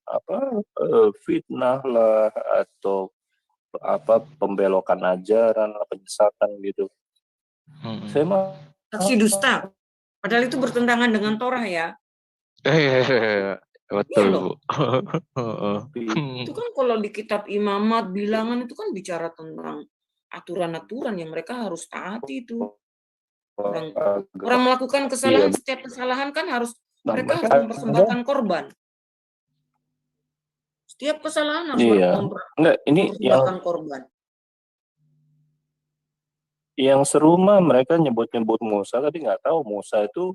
fitnah lah atau pembelokan ajaran, penyesatan gitu. Saya mah saksi dusta. Padahal itu bertentangan dengan Torah ya. Betul iya Bu. Itu kan kalau di kitab Imamat bilangan itu kan bicara tentang aturan-aturan yang mereka harus taati itu. Orang melakukan kesalahan, setiap kesalahan kan mereka harus mempersembahkan korban. Setiap kesalahan harus mempersembahkan korban. Yang seru mah mereka nyebut Musa, tapi nggak tahu Musa itu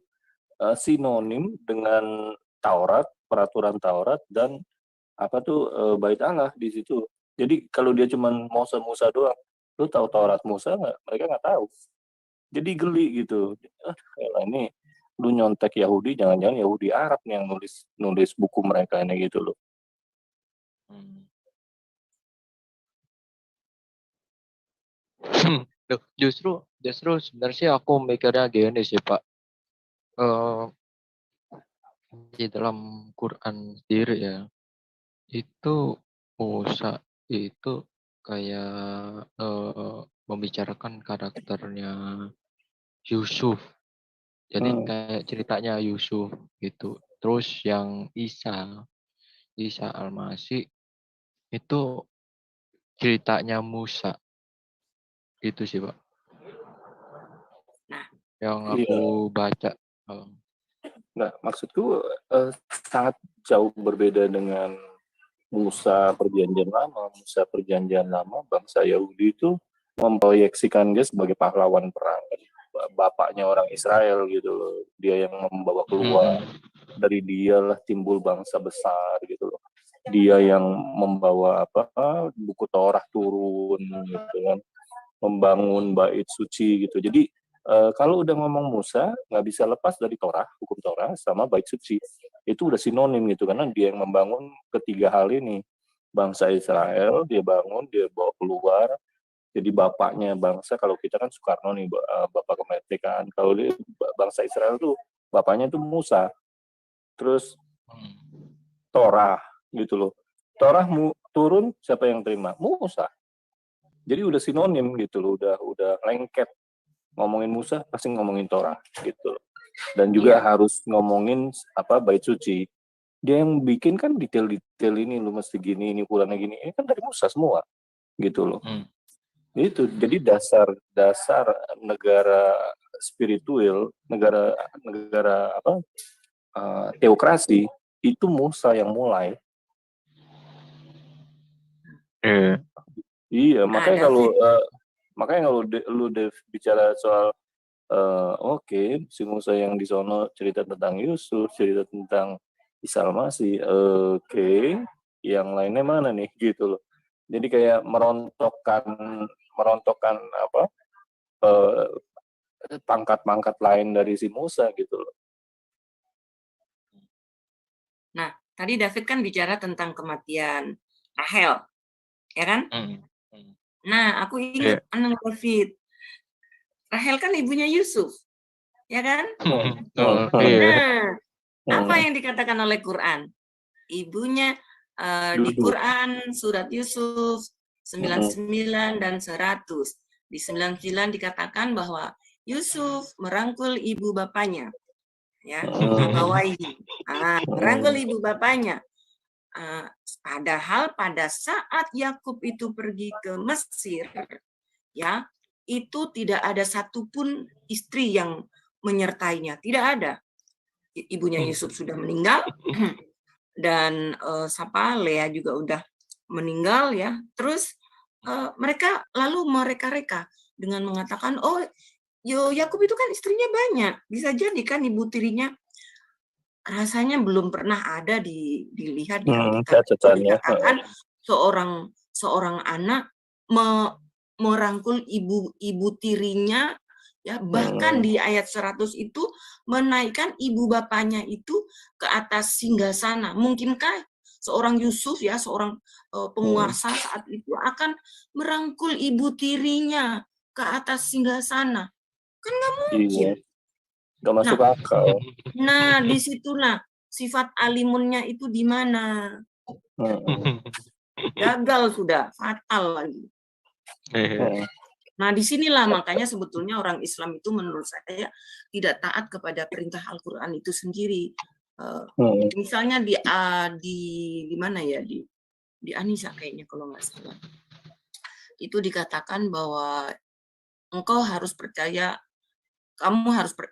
sinonim dengan Taurat, peraturan Taurat dan Bait Allah di situ. Jadi kalau dia cuma Musa doang, lu tahu Taurat Musa nggak? Mereka nggak tahu. Jadi geli gitu. Ini lu nyontek Yahudi, jangan-jangan Yahudi Arab nih yang nulis buku mereka ini gitu loh. Loh, justru sebenarnya aku mikirnya gini sih Pak. Eh, di dalam Quran sendiri ya, itu Musa itu kayak membicarakan karakternya Yusuf. Jadi kayak ceritanya Yusuf gitu. Terus yang Isa Al-Masih itu ceritanya Musa. Itu sih Pak. Nah, Yang Iya. aku baca. Nah, maksudku sangat jauh berbeda dengan Musa Perjanjian Lama. Musa Perjanjian Lama, bangsa Yahudi itu memproyeksikan dia sebagai pahlawan perang. Bapaknya orang Israel gitu loh. Dia yang membawa keluar. Dari dialah timbul bangsa besar gitu loh. Dia yang membawa buku Taurat turun gitu kan. Membangun bait suci gitu. Jadi kalau udah ngomong Musa, nggak bisa lepas dari Torah, hukum Torah sama bait suci. Itu udah sinonim gitu, karena dia yang membangun ketiga hal ini. Bangsa Israel, dia bangun, dia bawa keluar, jadi bapaknya bangsa. Kalau kita kan Soekarno nih, bapak kemerdekaan. Kalau dia bangsa Israel tuh, bapaknya tuh Musa. Terus Torah gitu loh. Torah turun, siapa yang terima? Musa. Jadi udah sinonim gitu loh, udah lengket. Ngomongin Musa pasti ngomongin Torah gitu. Dan juga harus ngomongin bait suci. Dia yang bikin kan detail-detail ini, lu mesti gini, ini ukurannya gini. Ini kan dari Musa semua gitu loh. Itu jadi dasar negara spiritual, negara teokrasi itu Musa yang mulai. Iya, makanya kalau lu bicara soal si Musa yang di sono cerita tentang Yusuf, cerita tentang Isa Al-Masih, yang lainnya mana nih gitu loh. Jadi kayak merontokkan pangkat-pangkat lain dari si Musa gitu loh. Nah, tadi David kan bicara tentang kematian Rahel, ya kan? Nah, aku ingat anak David. Rahel kan ibunya Yusuf, ya kan? Nah, apa yang dikatakan oleh Quran? Ibunya di Quran surat Yusuf 99 dan 100. Di 99 dikatakan bahwa Yusuf merangkul ibu bapaknya, ya, merangkul ibu bapaknya. Padahal pada saat Yakub itu pergi ke Mesir, ya, itu tidak ada satupun istri yang menyertainya, tidak ada. Ibunya Yusuf sudah meninggal dan Lea juga udah meninggal, ya. Terus mereka lalu mereka dengan mengatakan, oh, Yakub itu kan istrinya banyak, bisa jadi kan ibu tirinya. Rasanya belum pernah ada dilihat di Alkitab dikatakan seorang anak merangkul ibu tirinya, ya, bahkan di ayat 100 itu menaikkan ibu bapaknya itu ke atas singgasana. Mungkinkah seorang Yusuf, ya, seorang penguasa saat itu akan merangkul ibu tirinya ke atas singgasana? Kan nggak mungkin. Gak masuk akal. Nah, disitulah sifat alimunnya itu di mana? Gagal sudah, fatal lagi. Nah, disinilah makanya sebetulnya orang Islam itu menurut saya tidak taat kepada perintah Al-Quran itu sendiri. Misalnya di mana ya, di Anisa kayaknya kalau nggak salah. Itu dikatakan bahwa engkau harus percaya,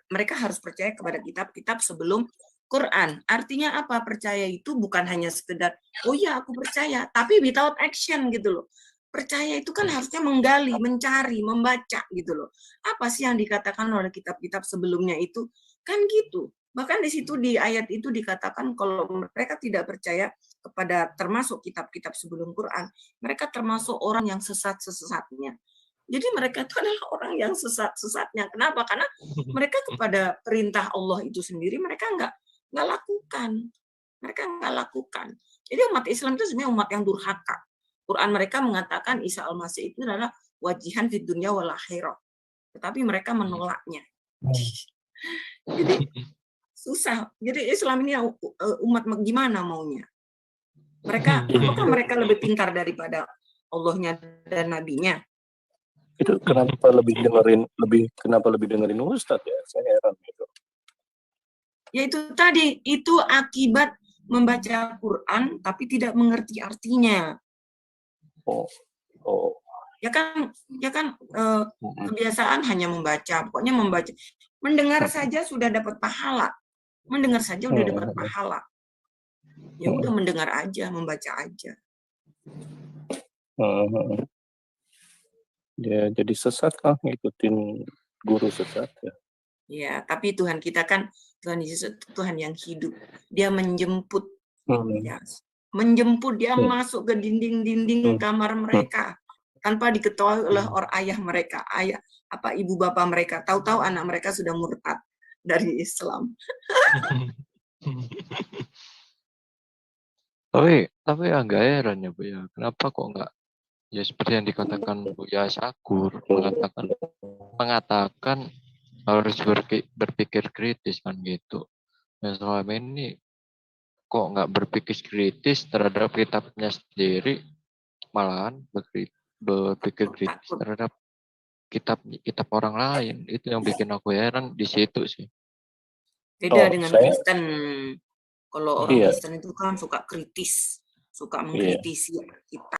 mereka harus percaya kepada kitab-kitab sebelum Quran. Artinya apa? Percaya itu bukan hanya sekedar, oh ya aku percaya, tapi without action gitu loh. Percaya itu kan harusnya menggali, mencari, membaca gitu loh. Apa sih yang dikatakan oleh kitab-kitab sebelumnya itu? Kan gitu. Bahkan di situ di ayat itu dikatakan kalau mereka tidak percaya kepada termasuk kitab-kitab sebelum Quran, mereka termasuk orang yang sesat-sesatnya. Jadi mereka itu adalah orang yang sesat-sesatnya. Kenapa? Karena mereka kepada perintah Allah itu sendiri mereka nggak lakukan. Mereka nggak lakukan. Jadi umat Islam itu sebenarnya umat yang durhaka. Quran mereka mengatakan Isa Al-Masih itu adalah wajihan fid dunya wal akhirah. Tetapi mereka menolaknya. Jadi susah. Jadi Islam ini umat gimana maunya? Apakah mereka lebih pintar daripada Allahnya dan nabinya? Itu kenapa lebih dengerin Ustadz ya? Saya heran gitu. Ya itu tadi, itu akibat membaca Quran tapi tidak mengerti artinya. Oh. Ya kan kebiasaan hanya membaca, pokoknya membaca. Mendengar saja sudah dapat pahala. Mendengar saja udah dapat pahala. Ya udah mendengar aja, membaca aja. Ya jadi sesat kan, ngikutin guru sesat ya. Ya, tapi Tuhan kita kan, Tuhan Yesus Tuhan yang hidup. Dia menjemput. Ya, menjemput, dia masuk ke dinding-dinding kamar mereka tanpa diketahui oleh ayah mereka, ibu bapak mereka. Tahu-tahu anak mereka sudah murtad dari Islam. Tapi agak heran ya Bu ya, kenapa kok enggak ya seperti yang dikatakan Bu ya Sakur, mengatakan harus berpikir kritis kan gitu. Dan selama ini kok nggak berpikir kritis terhadap kitabnya sendiri, malahan berpikir kritis terhadap kitab orang lain. Itu yang bikin aku heran di situ sih. Beda dengan Kristen. Kalau orang Kristen itu kan suka kritis, suka mengkritisi kita.